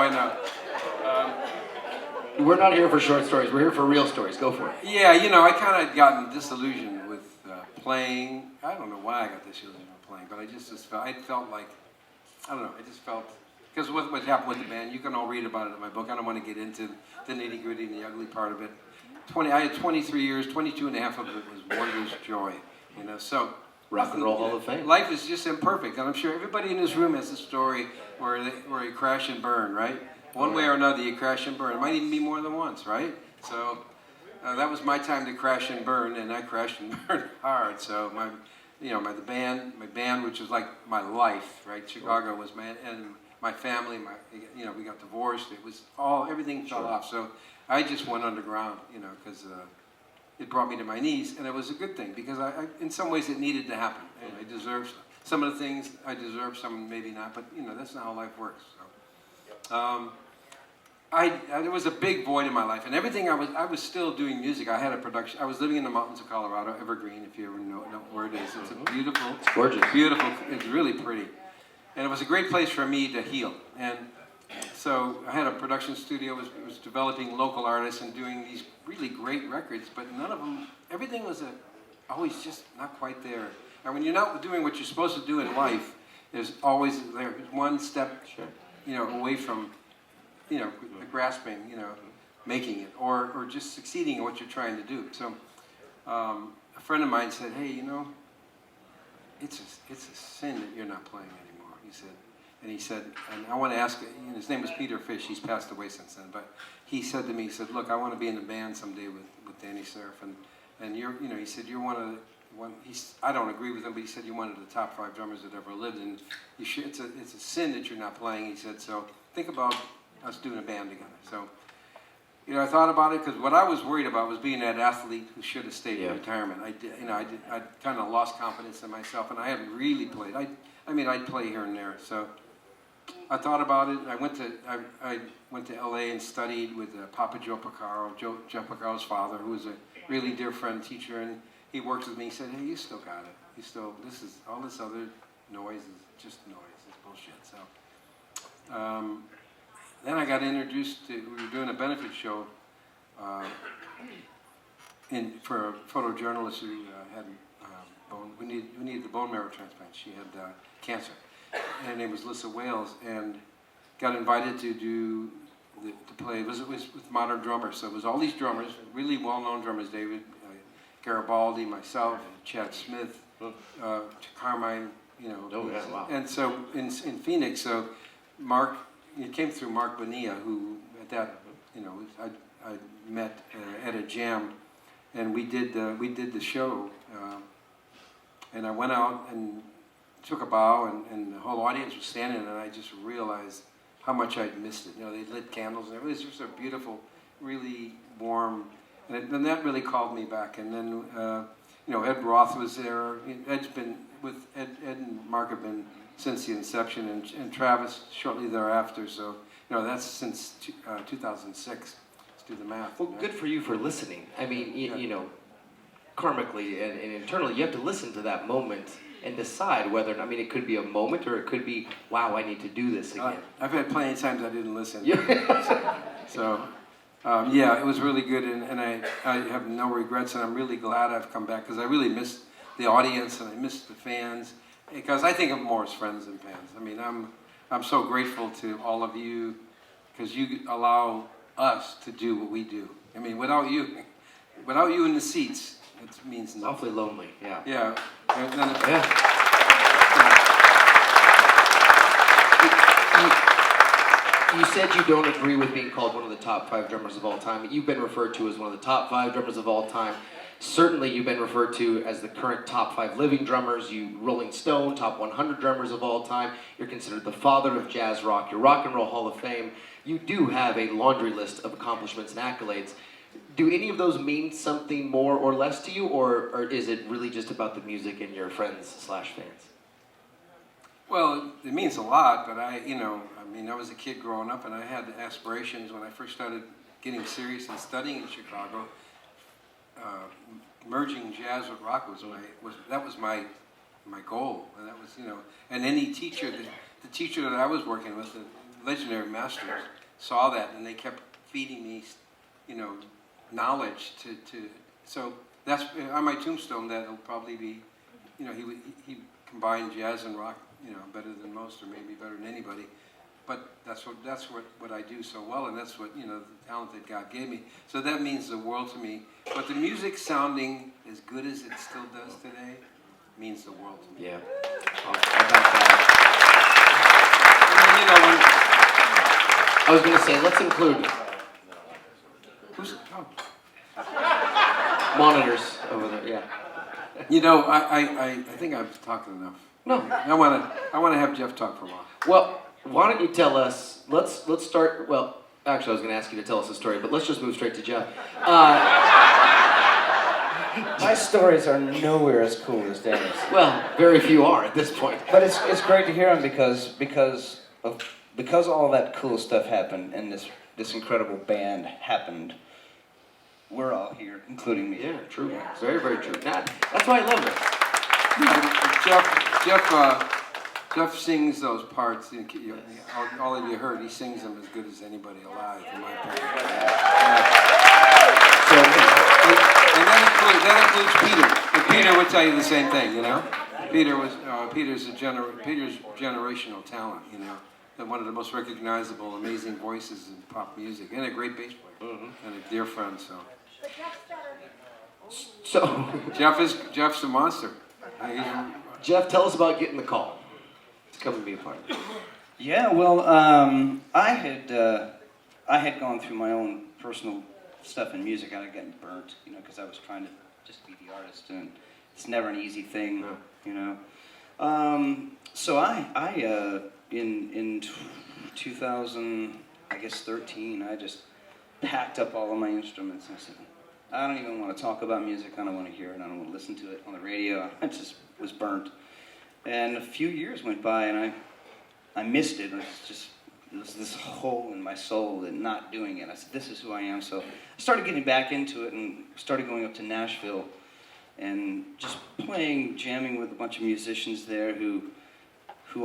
We're not here for short stories. We're here for real stories. Go for it. Yeah, I kind of gotten disillusioned with playing. I don't know why I got disillusioned with playing, but I felt like, I don't know, I just felt, because what happened with the band, you can all read about it in my book. I don't want to get into the nitty gritty and the ugly part of it. I had 23 years, 22 and a half of it was wondrous joy, so. Rock and Roll Hall of Fame. Life is just imperfect, and I'm sure everybody in this room has a story where you crash and burn, right? One way or another, you crash and burn. It might even be more than once, right? So that was my time to crash and burn, and I crashed and burned hard. So my band, which was like my life, right? Chicago was and my family, we got divorced. It was everything fell off. So I just went underground, because it brought me to my knees, and it was a good thing because I in some ways it needed to happen. And I deserved some of the things. I deserve some, maybe not, but that's not how life works. So, there was a big void in my life, and everything I was still doing music. I had a production. I was living in the mountains of Colorado, Evergreen, if you ever know where it is. It's a beautiful, it's gorgeous, beautiful. It's really pretty, and it was a great place for me to heal. And so I had a production studio, was developing local artists and doing these really great records, but none of them, everything was always just not quite there. And when you're not doing what you're supposed to do in life, there's one step, away from, grasping, making it, or just succeeding in what you're trying to do. So a friend of mine said, "Hey, it's a sin that you're not playing anymore," he said, and I want to ask, his name was Peter Fish, he's passed away since then, but he said to me, "Look, I want to be in a band someday with Danny Seraphine, and you're, he said, you're I don't agree with him, but he said you're one of the top 5 drummers that ever lived, and it's a sin that you're not playing," he said, "so think about us doing a band together." So, I thought about it, because what I was worried about was being that athlete who should have stayed in retirement. I kind of lost confidence in myself, and I hadn't really played. I'd play here and there, so I thought about it. I went to LA and studied with Papa Joe Porcaro, Joe Porcaro's father, who was a really dear friend, teacher, and he worked with me. He said, "Hey, you still got it. All this other noise is just noise. It's bullshit." So then I got introduced to, we were doing a benefit show for a photojournalist who had who needed the bone marrow transplant. She had cancer. Her name was Lissa Wales, and got invited to play. It was with modern drummers. So it was all these drummers, really well-known drummers: David Garibaldi, myself, Chad Smith, Carmine. Wow. And so in Phoenix, so Mark. It came through Mark Bonilla, who at that, I met had a jam, and we did the show, and I went out and took a bow, and the whole audience was standing, and I just realized how much I'd missed it. You know, they lit candles, and it was just a beautiful, really warm, and that really called me back. And then, you know, Ed Roth was there. Ed's been with Ed and Mark have been since the inception, and Travis shortly thereafter. So, you know, that's since 2006. Let's do the math. Well, good for you for listening. I mean, you know, karmically and internally, you have to listen to that moment and decide whether, I mean, it could be a moment or it could be, wow, I need to do this again. I've had plenty of times I didn't listen. Yeah. So, yeah, it was really good, and I have no regrets, and I'm really glad I've come back, because I really missed the audience, and I missed the fans, because I think of them more as friends than fans. I mean, I'm so grateful to all of you, because you allow us to do what we do. I mean, without you in the seats, it means nothing. Awfully lonely, yeah. Yeah. You said you don't agree with being called one of the top 5 drummers of all time. You've been referred to as one of the top 5 drummers of all time. Certainly, you've been referred to as the current top 5 living drummers. You, Rolling Stone, top 100 drummers of all time. You're considered the father of jazz rock. You're Rock and Roll Hall of Fame. You do have a laundry list of accomplishments and accolades. Do any of those mean something more or less to you, or is it really just about the music and your friends/fans? Well, it means a lot, but I was a kid growing up, and I had aspirations when I first started getting serious and studying in Chicago. Merging jazz with rock was my goal, and that was, you know, and any teacher, the teacher that I was working with, the legendary masters, saw that, and they kept feeding me, you know, knowledge so that's on my tombstone. That'll probably be, you know, he combined jazz and rock, you know, better than most, or maybe better than anybody. But that's what I do so well, and that's what, you know, the talent that God gave me. So that means the world to me. But the music sounding as good as it still does today means the world to me. Yeah. I was going to say, let's include monitors over there. Yeah. You know, I think I've talked enough. No. I want to have Jeff talk for a while. Well, why don't you tell us? Let's start. Well, actually, I was going to ask you to tell us a story, but let's just move straight to Jeff. My stories are nowhere as cool as Danny's. Well, very few are at this point. But it's great to hear them because all that cool stuff happened and this incredible band happened. We're all here, including me. Yeah, true. Yeah. Very, very true. That's why I love it. Jeff sings those parts. All of you heard, he sings them as good as anybody alive, in my opinion. And that includes Peter. And Peter would tell you the same thing, you know. Peter's generational talent, you know. And one of the most recognizable, amazing voices in pop music, and a great bass player, and a dear friend. So Jeff's a monster. Jeff, tell us about getting the call to come and be a part of it. Yeah, well, I had gone through my own personal stuff in music. I was getting burnt, you know, because I was trying to just be the artist, and it's never an easy thing, you know. So in 2013, I just packed up all of my instruments and I said, I don't even want to talk about music. I don't want to hear it. I don't want to listen to it on the radio. I just was burnt. And a few years went by, and I missed it. It was this hole in my soul and not doing it. I said, this is who I am. So I started getting back into it and started going up to Nashville and just jamming with a bunch of musicians there who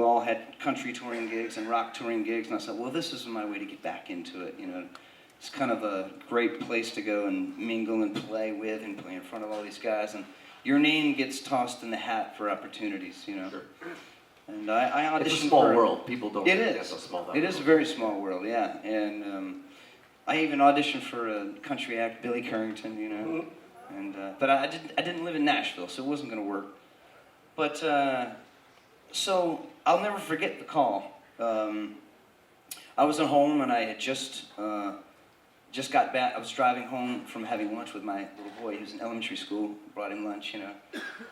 all had country touring gigs and rock touring gigs. And I said, well, this is my way to get back into it, you know. It's kind of a great place to go and mingle and play with and play in front of all these guys. And your name gets tossed in the hat for opportunities, you know. Sure. And I auditioned. It's a small world. People don't. It is. How small that it is a very small world, yeah. And I even auditioned for a country act, Billy Currington, you know. And but I didn't live in Nashville, so it wasn't going to work. But so I'll never forget the call. I was at home and I had just just got back. I was driving home from having lunch with my little boy. He was in elementary school. Brought him lunch, you know.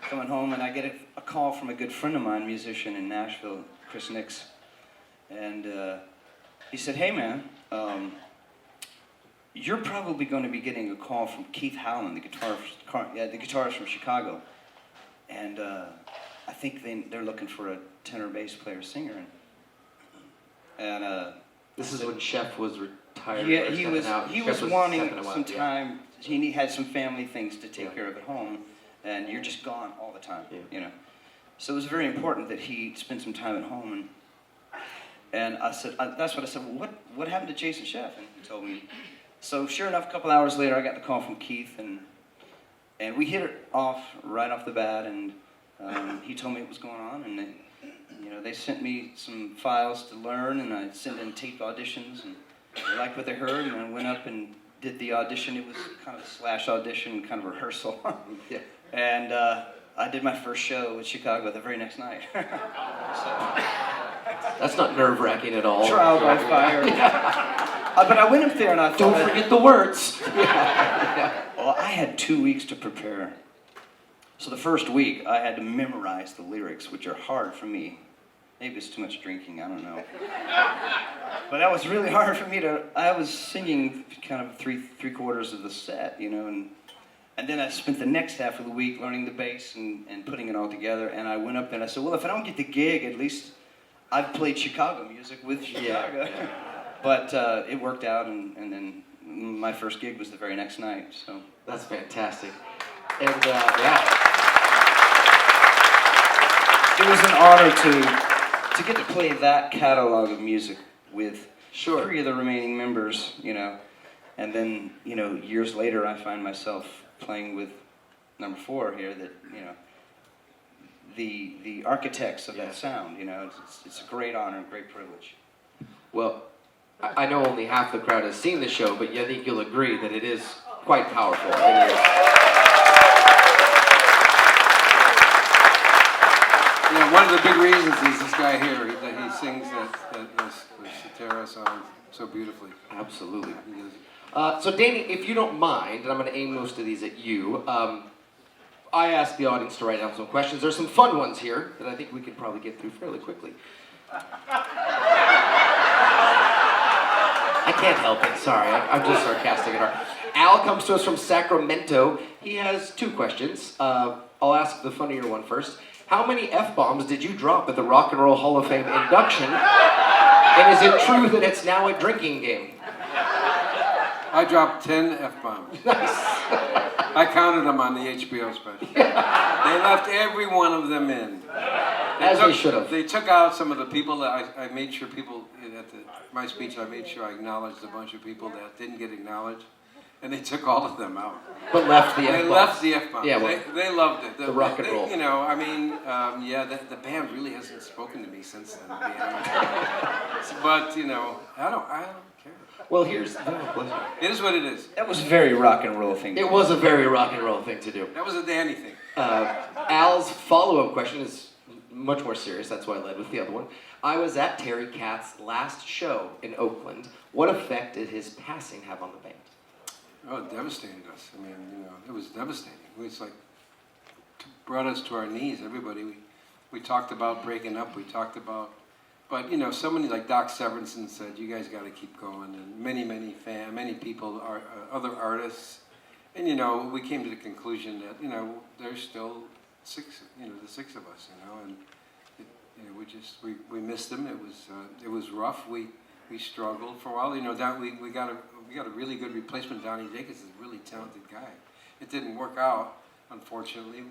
Coming home, and I get a call from a good friend of mine, musician in Nashville, Chris Nix, and he said, "Hey, man, you're probably going to be getting a call from Keith Howland, the guitarist from Chicago, and I think they're looking for a tenor bass player singer." And This is when Chef was retired. yeah, or he stepping was out. he Chef was stepping wanting out, some yeah. time. He had some family things to take Yeah. care of at home, and you're just gone all the time, Yeah. you know. So it was very important that he spend some time at home. And I said, that's what I said. Well, what happened to Jason Chef? And he told me. So sure enough, a couple hours later, I got the call from Keith, and we hit it off right off the bat. And he told me what was going on, and they sent me some files to learn, and I sent in taped auditions, and they liked what they heard, and I went up and did the audition. It was kind of a slash audition, kind of rehearsal. Yeah. And I did my first show with Chicago the very next night. That's not nerve-wracking at all. Trial by fire. But I went up there and I thought, Don't forget the words. well, I had 2 weeks to prepare. So the first week, I had to memorize the lyrics, which are hard for me. Maybe it's too much drinking, I don't know. But that was really hard for me I was singing kind of three quarters of the set, you know, and then I spent the next half of the week learning the bass and putting it all together, and I went up there and I said, well, if I don't get the gig, at least I've played Chicago music with Chicago. Yeah. But it worked out, and then my first gig was the very next night, so. That's fantastic. And yeah. It was an honor to get to play that catalog of music with Sure. 3 of the remaining members, you know. And then, you know, years later, I find myself playing with number 4 here that, you know, the architects of that sound, you know. It's a great honor and great privilege. Well, I know only half the crowd has seen the show, but I think you'll agree that it is quite powerful. It is. Yeah, one of the big reasons is this guy here, that he sings the Cetera song so beautifully. Absolutely. He does. So Danny, if you don't mind, and I'm going to aim most of these at you, I asked the audience to write down some questions. There's some fun ones here that I think we could probably get through fairly quickly. I can't help it, sorry, I'm just sarcastic at heart. Al comes to us from Sacramento. He has 2 questions. I'll ask the funnier one first. How many F-bombs did you drop at the Rock and Roll Hall of Fame induction? And is it true that it's now a drinking game? I dropped 10 F-bombs. Nice. I counted them on the HBO special. They left every one of them in. They should have. They took out some of the people that I made sure people, at my speech, I made sure I acknowledged a bunch of people that didn't get acknowledged. And they took all of them out. But left the F-bombs. They left the F-bombs. Yeah, well, they loved it. the rock and roll. You know, I mean, the band really hasn't spoken to me since then, to be honest. But, you know, I don't care. Well, It is what it is. That was a very rock and roll thing. it was a very rock and roll thing to do. That was a Danny thing. Al's follow-up question is much more serious. That's why I led with the other one. I was at Terry Katz's last show in Oakland. What effect did his passing have on the band? Oh, it devastated us. I mean, you know, it was devastating. It was like, brought us to our knees, everybody. We talked about breaking up, we talked about, but, you know, somebody like Doc Severinsen said, you guys got to keep going, and many people, other artists, and, you know, we came to the conclusion that, you know, there's still the 6 of us, you know, and, you know, we missed him. It was rough. We struggled for a while. You know, we got a really good replacement. Donnie Jacobs is a really talented guy. It didn't work out, unfortunately.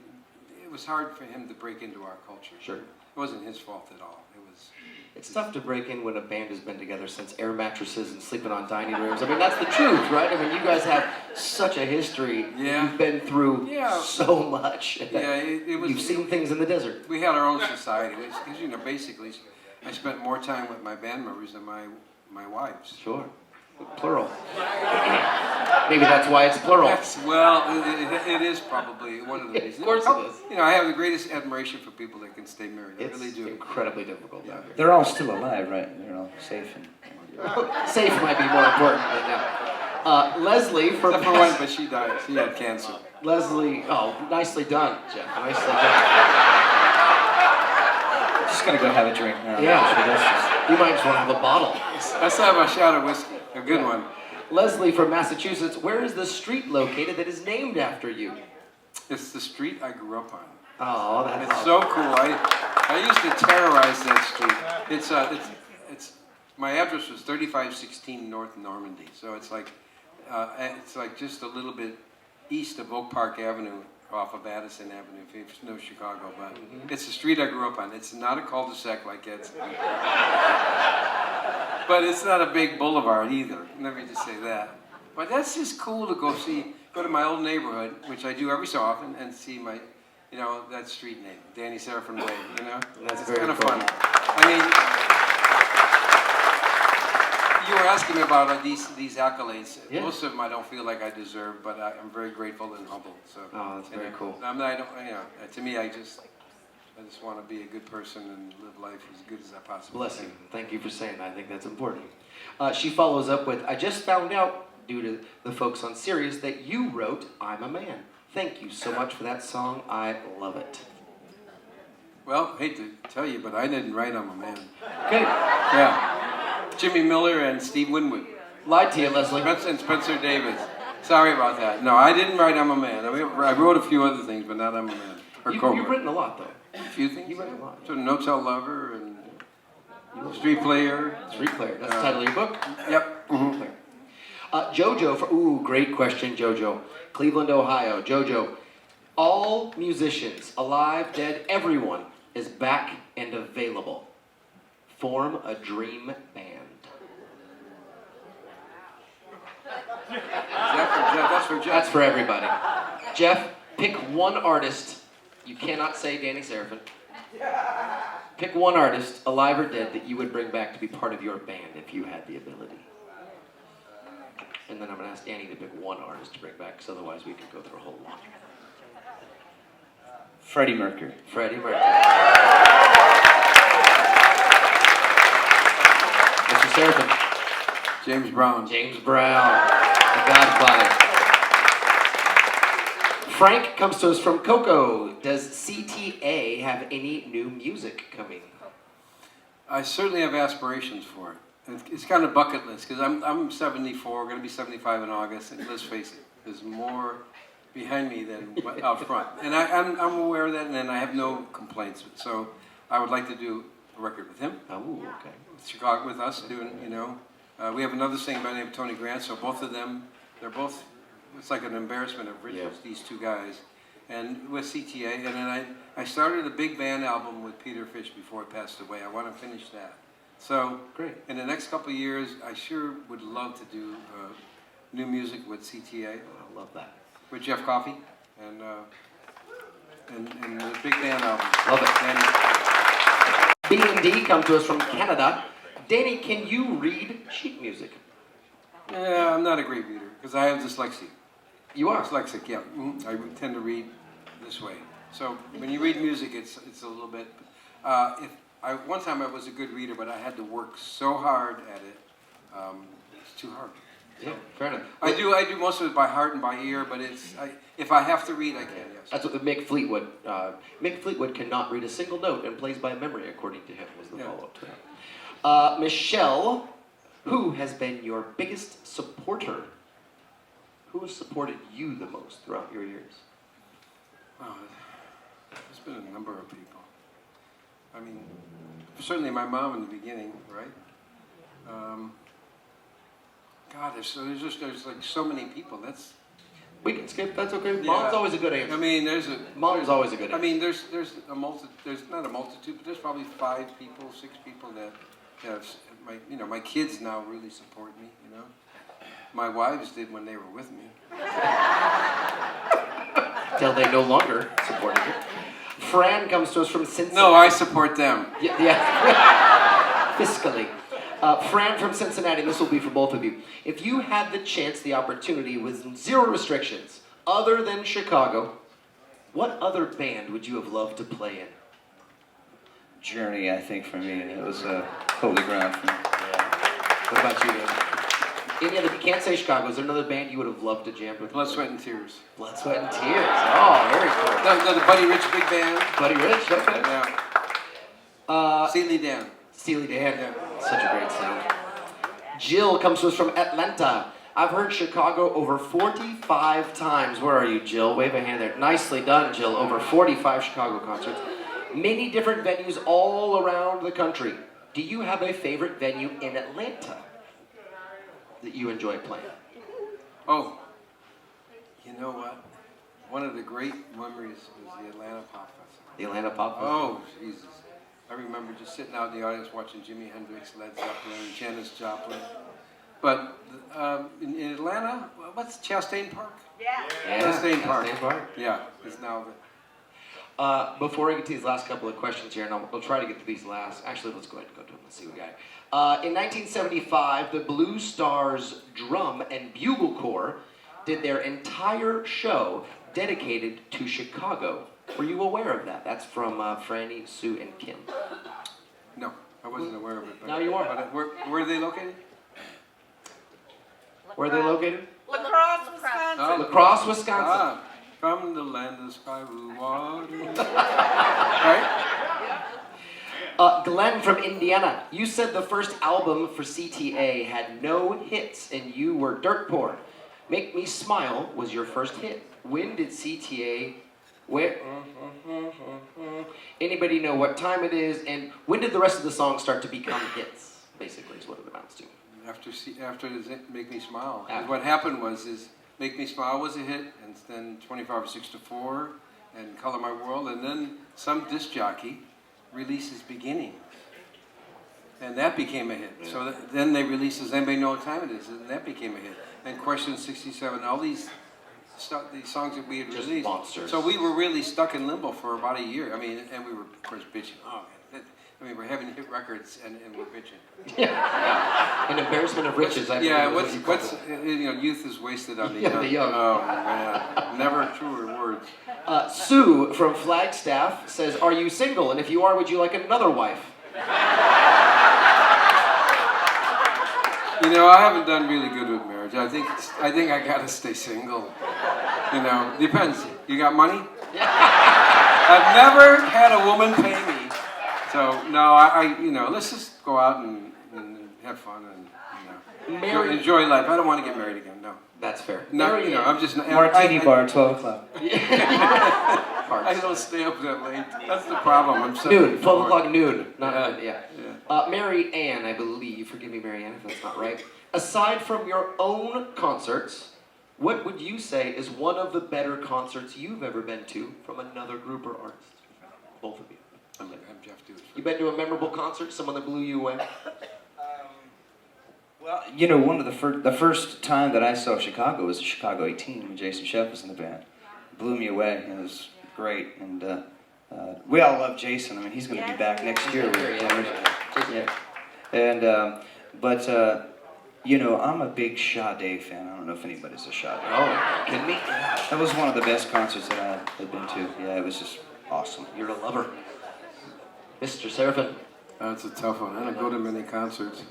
It was hard for him to break into our culture. Sure. It wasn't his fault at all. It's tough to break in when a band has been together since air mattresses and sleeping on dining rooms. I mean, that's the truth, right? I mean, you guys have such a history. Yeah. You've been through so much. Yeah, it was. You've seen things in the desert. We had our own society. Because, you know, basically, I spent more time with my band members than my wives. Sure. Plural. Maybe that's why it's plural. It is probably one of the reasons. Of course it is. You know, I have the greatest admiration for people that can stay married. I really do. It's incredibly difficult. Yeah. They're all still alive, right? They're all safe and... Safe might be more important than that. Leslie from Except for one, but she died. She had cancer. Leslie, oh, nicely done, Jeff. Nicely done. Just gonna go have a drink now. Yeah, you might just want to have a bottle. Let's have a shot of whiskey. A good one. Leslie from Massachusetts, where is the street located that is named after you? It's the street I grew up on. Oh, that's It's so cool. I used to terrorize that street. It's my address was 3516 North Normandy, so it's like just a little bit east of Oak Park Avenue, off of Addison Avenue, if you know Chicago. But it's the street I grew up on. It's not a cul-de-sac like it's, but it's not a big boulevard either. Let me just say that. But that's just cool to go to my old neighborhood, which I do every so often, and see my, that street name, Danny Seraphine Way. That's it's kind of cool. fun. I mean. You were asking me about these accolades. Yeah. Most of them I don't feel like I deserve, but I'm very grateful and humbled. So. Oh, that's very cool. To me, I just want to be a good person and live life as good as I possibly Bless can. you. Thank you for saying that. I think that's important. She follows up with, I just found out, due to the folks on Sirius, that you wrote I'm a Man. Thank you so much for that song. I love it. Well, hate to tell you, but I didn't write I'm a Man. Okay. Yeah. Jimmy Miller and Steve Winwood. Lied to you, Leslie. And Spencer Davis. Sorry about that. No, I didn't write I'm a Man. I wrote a few other things, but not I'm a Man. You've written a lot, though. A few things? You've written a lot. So No Tell Lover and Street Player. Street Player. That's the title of your book? Yep. Mm-hmm. Jojo, great question, Jojo. Cleveland, Ohio. Jojo, all musicians, alive, dead, everyone, is back and available. Form a dream band. That's for Jeff. That's for everybody. Jeff, pick one artist. You cannot say Danny Seraphine. Pick one artist, alive or dead, that you would bring back to be part of your band if you had the ability. And then I'm going to ask Danny to pick one artist to bring back, because otherwise we could go through a whole lot. Freddie Mercury. Freddie Mercury. Mr. Seraphine. James Brown. James Brown, the Godfather. Frank comes to us from Coco. Does CTA have any new music coming? I certainly have aspirations for it. It's kind of bucket list, because I'm 74, going to be 75 in August, and let's face it, there's more behind me than out front. And I'm aware of that, and I have no complaints. So I would like to do a record with him. Oh, okay. Chicago with us, doing, we have another singer by the name of Tony Grant, so both of them, it's like an embarrassment of riches, these two guys. And with CTA, and then I started a big band album with Peter Fish before he passed away. I want to finish that. So, great. In the next couple of years, I sure would love to do new music with CTA. I love that. With Jeff Coffey, and the big band album. Love it. Danny. B&D come to us from Canada. Danny, can you read sheet music? Yeah, I'm not a great reader, because I have dyslexia. You are? Dyslexic, yeah. I tend to read this way. So when you read music, it's a little bit. One time I was a good reader, but I had to work so hard at it. It's too hard. Yeah, fair enough. I do most of it by heart and by ear, but if I have to read, I can. Yes. That's what Mick Fleetwood. Mick Fleetwood cannot read a single note and plays by memory, according to him, was the follow-up to that. Michelle, who has been your biggest supporter? Who has supported you the most throughout your years? Oh, there's been a number of people. I mean, certainly my mom in the beginning, right? God, there's like so many people. We can skip. That's okay. Yeah. Mom's always a good answer. I mean, Mom's always a good answer. I mean, there's not a multitude, but there's probably 5 people, 6 people that my kids now really support me. My wives did when they were with me. Till they no longer support you. Fran comes to us from Cincinnati. No, I support them. Yeah. Fiscally. Fran from Cincinnati, this will be for both of you. If you had the chance, the opportunity, with 0 restrictions, other than Chicago, what other band would you have loved to play in? Journey, I think, for me. It was holy ground for me. Yeah. What about you, Dan? Any other? You can't say Chicago. Is there another band you would have loved to jam with? Blood, Sweat, and Tears. Blood, Sweat, and Tears. Oh, very cool. No, the Buddy Rich Big Band. Buddy Rich. Okay. Yeah. Steely Dan. Steely Dan. Yeah. Such a great sound. Jill comes to us from Atlanta. I've heard Chicago over 45 times. Where are you, Jill? Wave a hand there. Nicely done, Jill. Over 45 Chicago concerts. Many different venues all around the country. Do you have a favorite venue in Atlanta that you enjoy playing? Oh, you know what? One of the great memories was the Atlanta Pop Festival. The Atlanta Pop Festival? Oh, Jesus. I remember just sitting out in the audience watching Jimi Hendrix, Led Zeppelin, Janis Joplin. But in Atlanta, what's Chastain Park? Yeah. Chastain Park. Chastain Park. Yeah, it's now the... Before I get to these last couple of questions here, and we'll try to get to these last. Actually, let's go ahead and go to them. Let's see what we got. In 1975, the Blue Stars Drum and Bugle Corps did their entire show dedicated to Chicago. Were you aware of that? That's from Franny, Sue, and Kim. No, I wasn't aware of it. But, Now you are. But where are they located? Where are they located? La Crosse, Wisconsin. Oh, La Crosse, Wisconsin. Ah, from the land of sky blue water. Right? Glenn from Indiana, you said the first album for CTA had no hits and you were dirt poor. Make Me Smile was your first hit. When did CTA... Anybody know what time it is, and when did the rest of the songs start to become hits? Basically, is what it amounts to. After Make Me Smile. After. What happened was Make Me Smile was a hit, and then 25 or 6 to 4, and Color My World, and then some disc jockey releases Beginning. And that became a hit. Yeah. So then they released Does Anybody Know What Time It Is? And that became a hit. And Question 67, all these songs that we had Just released. monsters. So we were really stuck in limbo for about a year. I mean, and we were, of course, bitching. Oh, man. We're having hit records and we're bitching. Yeah. An embarrassment of riches, I Yeah, believe is what you called it. youth is wasted on the Yeah, young. the young. Oh, man. Never truer words. Sue from Flagstaff says, are you single? And if you are, would you like another wife? You know, I haven't done really good with marriage. I think I gotta stay single. You know, depends. You got money? I've never had a woman pay me. So no, let's just go out and have fun and enjoy life. I don't want to get married again. No. That's fair. No, I'm just Martini bar, 12 o'clock. I don't stay up that late. That's the problem. I'm Noon, 12 bored. o'clock noon. Not Yeah. Mary Ann, I believe. Forgive me, Mary Ann, if that's not right. Aside from your own concerts, what would you say is one of the better concerts you've ever been to from another group or artist? Both of you. I'm Jeff Dude. You been to a memorable concert? Someone that blew you away? Well, you know, one of the first time that I saw Chicago was the Chicago 18 when Jason Sheff was in the band. It blew me away. It was great, and we all love Jason. I mean, he's going to be back next year. And you know, I'm a big Sade fan. I don't know if anybody's a Sade. Oh, kidding me? That was one of the best concerts that I had been to. Yeah, it was just awesome. You're a lover. Mr. Seraphine. That's a tough one. I don't go to many concerts.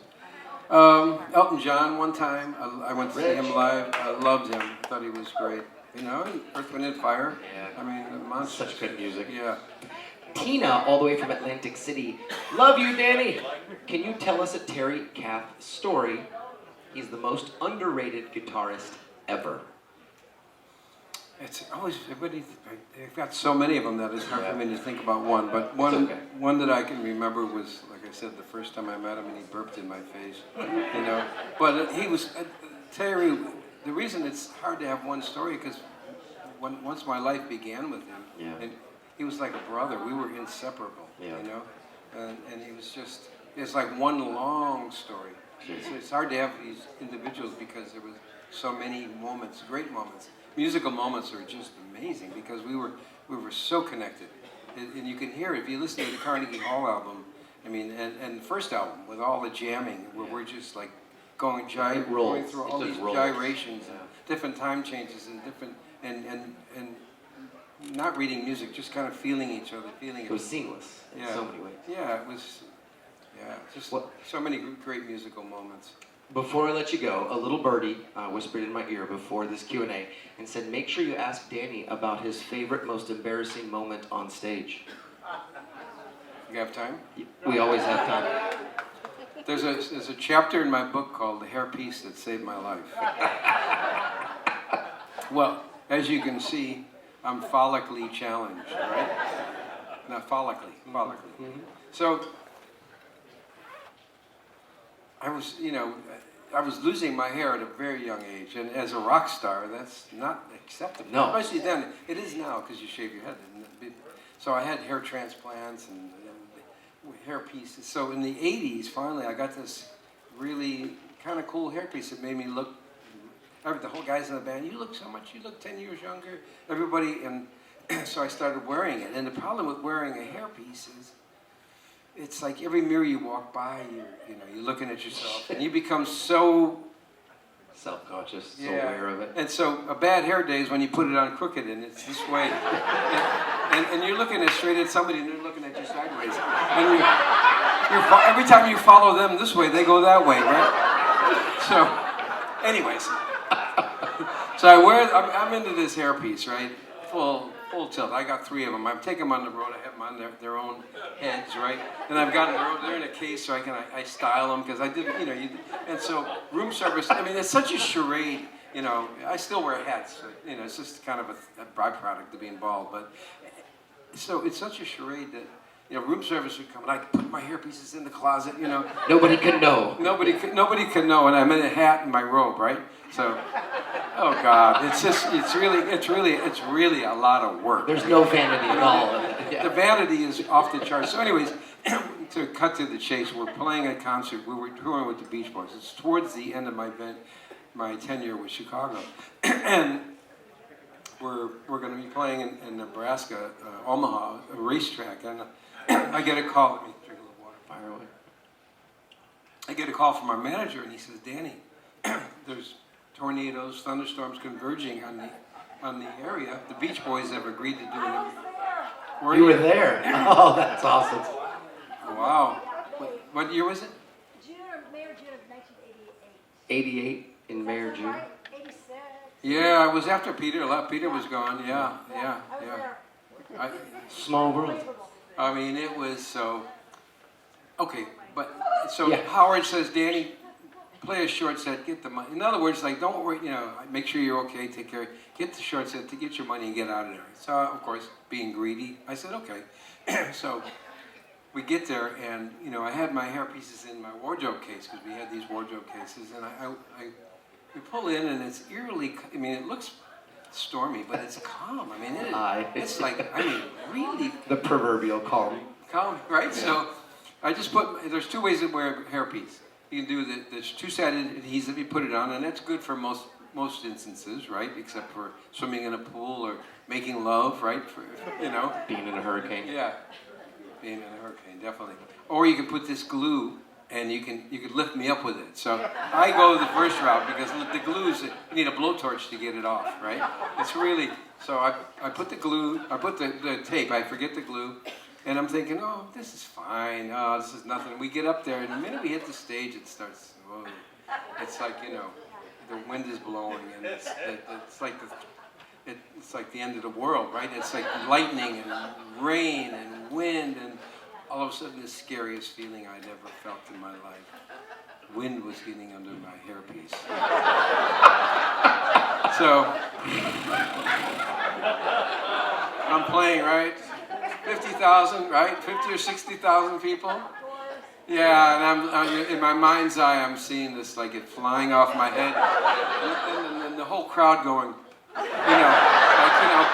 Elton John one time. I went to see him live. I loved him. I thought he was great. You know, Earth, Wind and Fire. Yeah. I mean, the monsters. Such good music. Yeah. Tina, all the way from Atlantic City. Love you, Danny. Can you tell us a Terry Kath story? He's the most underrated guitarist ever. It's always, they've got so many of them that it's hard for me to think about one. But okay. one that I can remember was, like I said, the first time I met him and he burped in my face. You know, but he was, Terry, the reason it's hard to have one story because once my life began with him, and he was like a brother. We were inseparable, you know, and he was just, it's like one long story. It's hard to have these individuals because there was so many moments, great moments. Musical moments are just amazing because we were so connected, and you can hear it if you listen to the Carnegie Hall album. I mean, and the first album with all the jamming, where we're just like going through all these gyrations and different time changes and different and not reading music, just kind of feeling each other, feeling it. It was seamless in so many ways. Yeah, it was. Yeah, just so many great musical moments. before I let you go, a little birdie whispered in my ear before this Q&A and said, make sure you ask Danny about his favorite, most embarrassing moment on stage. You have time? We always have time. There's a chapter in my book called The Hairpiece That Saved My Life. Well, as you can see, I'm follically challenged, right? Not follically. Mm-hmm. So, I was losing my hair at a very young age, and as a rock star, that's not acceptable. No. Especially then. It is now, because you shave your head. So I had hair transplants and hair pieces. So in the 80s, finally, I got this really kind of cool hair piece that made me look, the whole guys in the band, you look 10 years younger. Everybody, and so I started wearing it. And the problem with wearing a hair piece is, it's like every mirror you walk by, you're looking at yourself, and you become so Self-conscious, so aware of it. And so a bad hair day is when you put it on crooked, and it's this way, and you're looking straight at somebody, and they're looking at you sideways. And every time you follow them this way, they go that way, right? So, anyways, so I'm into this hairpiece, right? Full tilt. I got 3 of them. I take them on the road. I have them on their own heads, right? And I've got them. They're in a case, so I style them because I did, and so room service. I mean, it's such a charade. I still wear hats. It's just kind of a byproduct of being bald. But so it's such a charade that room service would come and I could put my hairpieces in the closet. Nobody could know. Nobody could know, and I'm in a hat and my robe, right? So. Oh God! It's really a lot of work. There's no vanity at all. The vanity is off the charts. So, anyways, to cut to the chase, we're playing a concert. We were touring with the Beach Boys. It's towards the end of my tenure with Chicago, and we're going to be playing in Nebraska, Omaha, a racetrack, and I get a call. Let me drink a little water. Fire away. I get a call from our manager, and he says, "Danny, there's tornadoes, thunderstorms converging on the area. The Beach Boys have agreed to do it." You were there. Oh, that's awesome. Wow. What year was it? May or June of 1988. 88 in May or June. Right? 86. Yeah, it was after Peter left. Peter was gone. Yeah. I was there. Small world. Unbelievable. I mean, it was so. Okay, but so Yeah. Howard says, "Danny, play a short set, get the money." In other words, like, don't worry, make sure you're okay, take care, get the short set to get your money and get out of there. So, of course, being greedy, I said, okay. So, we get there, and, I had my hair pieces in my wardrobe case, because we had these wardrobe cases, and we pull in, and it's eerily, it looks stormy, but it's calm. It's like, really The proverbial calm. calm, right? Yeah. So, I just there's 2 ways to wear a hairpiece. You can do the 2-sided adhesive, you put it on, and that's good for most instances, right? Except for swimming in a pool or making love, right? Being in a hurricane. Yeah, being in a hurricane, definitely. Or you can put this glue, and you could lift me up with it. So I go the first route because the glue's, you need a blowtorch to get it off, right? It's really, so I put the glue, I put the tape, I forget the glue, and I'm thinking, oh, this is fine. Oh, this is nothing. We get up there, and the minute we hit the stage, it starts, whoa. It's like, the wind is blowing, and it's like the end of the world, right? It's like lightning and rain and wind, and all of a sudden, the scariest feeling I'd ever felt in my life. Wind was getting under my hairpiece. So, I'm playing, right? 50,000, right? 50 or 60,000 people. Yeah, and I'm in my mind's eye, I'm seeing this like it flying off my head, and the whole crowd going,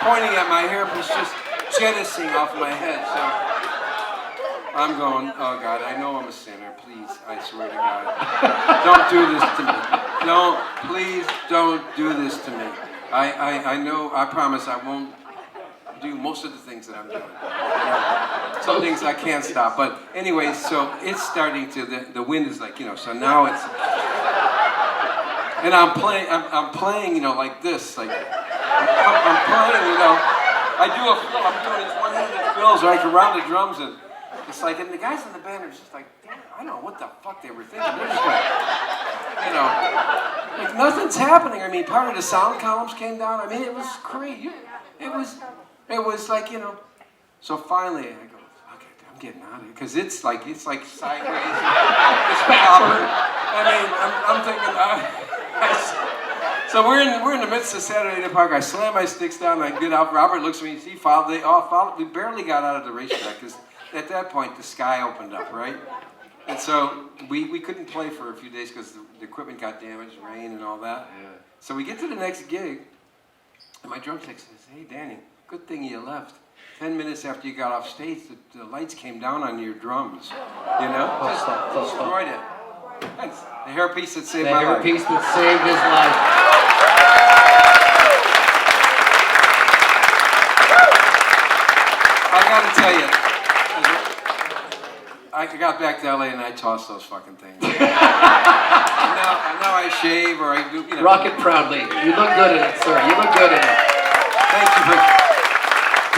pointing at my hairpiece, just jettisoning off my head. So I'm going, oh God, I know I'm a sinner. Please, I swear to God, don't do this to me. Please don't do this to me. I know, I promise I won't do most of the things that I'm doing. Some things I can't stop. But anyway, so it's starting to, the wind is like, so now it's, and I'm playing, like this, like, I'm playing, I do a fill, I'm doing this one-handed fills right around the drums, and It's like, and the guys in the band are just like, damn, I don't know what the fuck they were thinking. They're just like, you know, like nothing's happening. I mean, part of the sound columns came down. I mean, it was crazy. It was like, you know. So finally, I go, fuck it, I'm getting out of here, because it's like sideways. It's backward. I mean, I'm thinking. So we're in the midst of Saturday Night Park. I slam my sticks down. I get out. Robert looks at me. He followed. They all followed. We barely got out of the racetrack because at that point the sky opened up, right? And so we couldn't play for a few days because the equipment got damaged, rain and all that. Yeah. So we get to the next gig, and my drum tech says, "Hey, Danny, good thing you left. 10 minutes after you got off stage, the lights came down on your drums. You know, just destroyed it. Thanks. The hairpiece that saved my life. The hairpiece that saved his life. I gotta tell you, I got back to LA and I tossed those fucking things. now I shave or I do, you know. Rock it proudly. You look good in it, sir. You look good in it. Thank you for.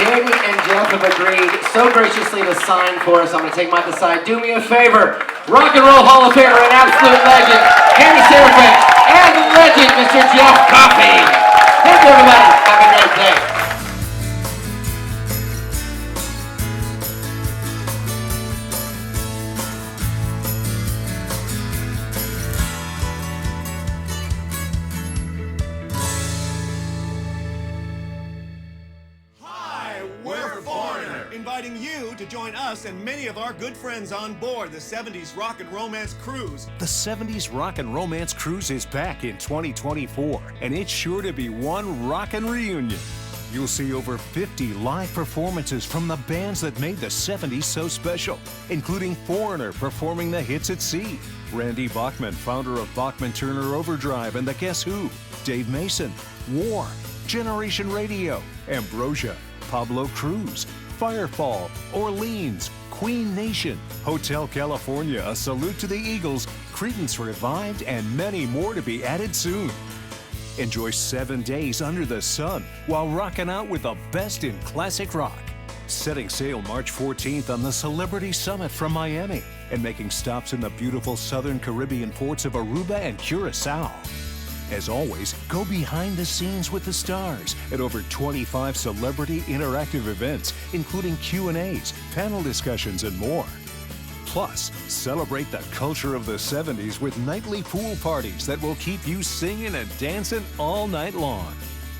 Danny and Jeff have agreed so graciously to sign for us. I'm going to take Mike aside. Do me a favor. Rock and Roll Hall of Famer and absolute legend, Danny Seraphine, and the legend, Mr. Jeff Coffey. Thank you, everybody. Have a great day. Inviting you to join us and many of our good friends on board the 70s Rock and Romance Cruise. The 70s Rock and Romance Cruise is back in 2024, and it's sure to be one rockin' reunion. You'll see over 50 live performances from the bands that made the 70s so special, including Foreigner performing the hits at sea, Randy Bachman, founder of Bachman Turner Overdrive and the Guess Who, Dave Mason, War, Generation Radio, Ambrosia, Pablo Cruz, Firefall, Orleans, Queen Nation, Hotel California, A Salute to the Eagles, Creedence Revived, and many more to be added soon. Enjoy 7 days under the sun while rocking out with the best in classic rock. Setting sail March 14th on the Celebrity Summit from Miami and making stops in the beautiful southern Caribbean ports of Aruba and Curacao. As always, go behind the scenes with the stars at over 25 celebrity interactive events, including Q&As, panel discussions, and more. Plus, celebrate the culture of the 70s with nightly pool parties that will keep you singing and dancing all night long.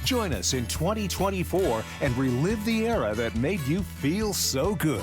Join us in 2024 and relive the era that made you feel so good.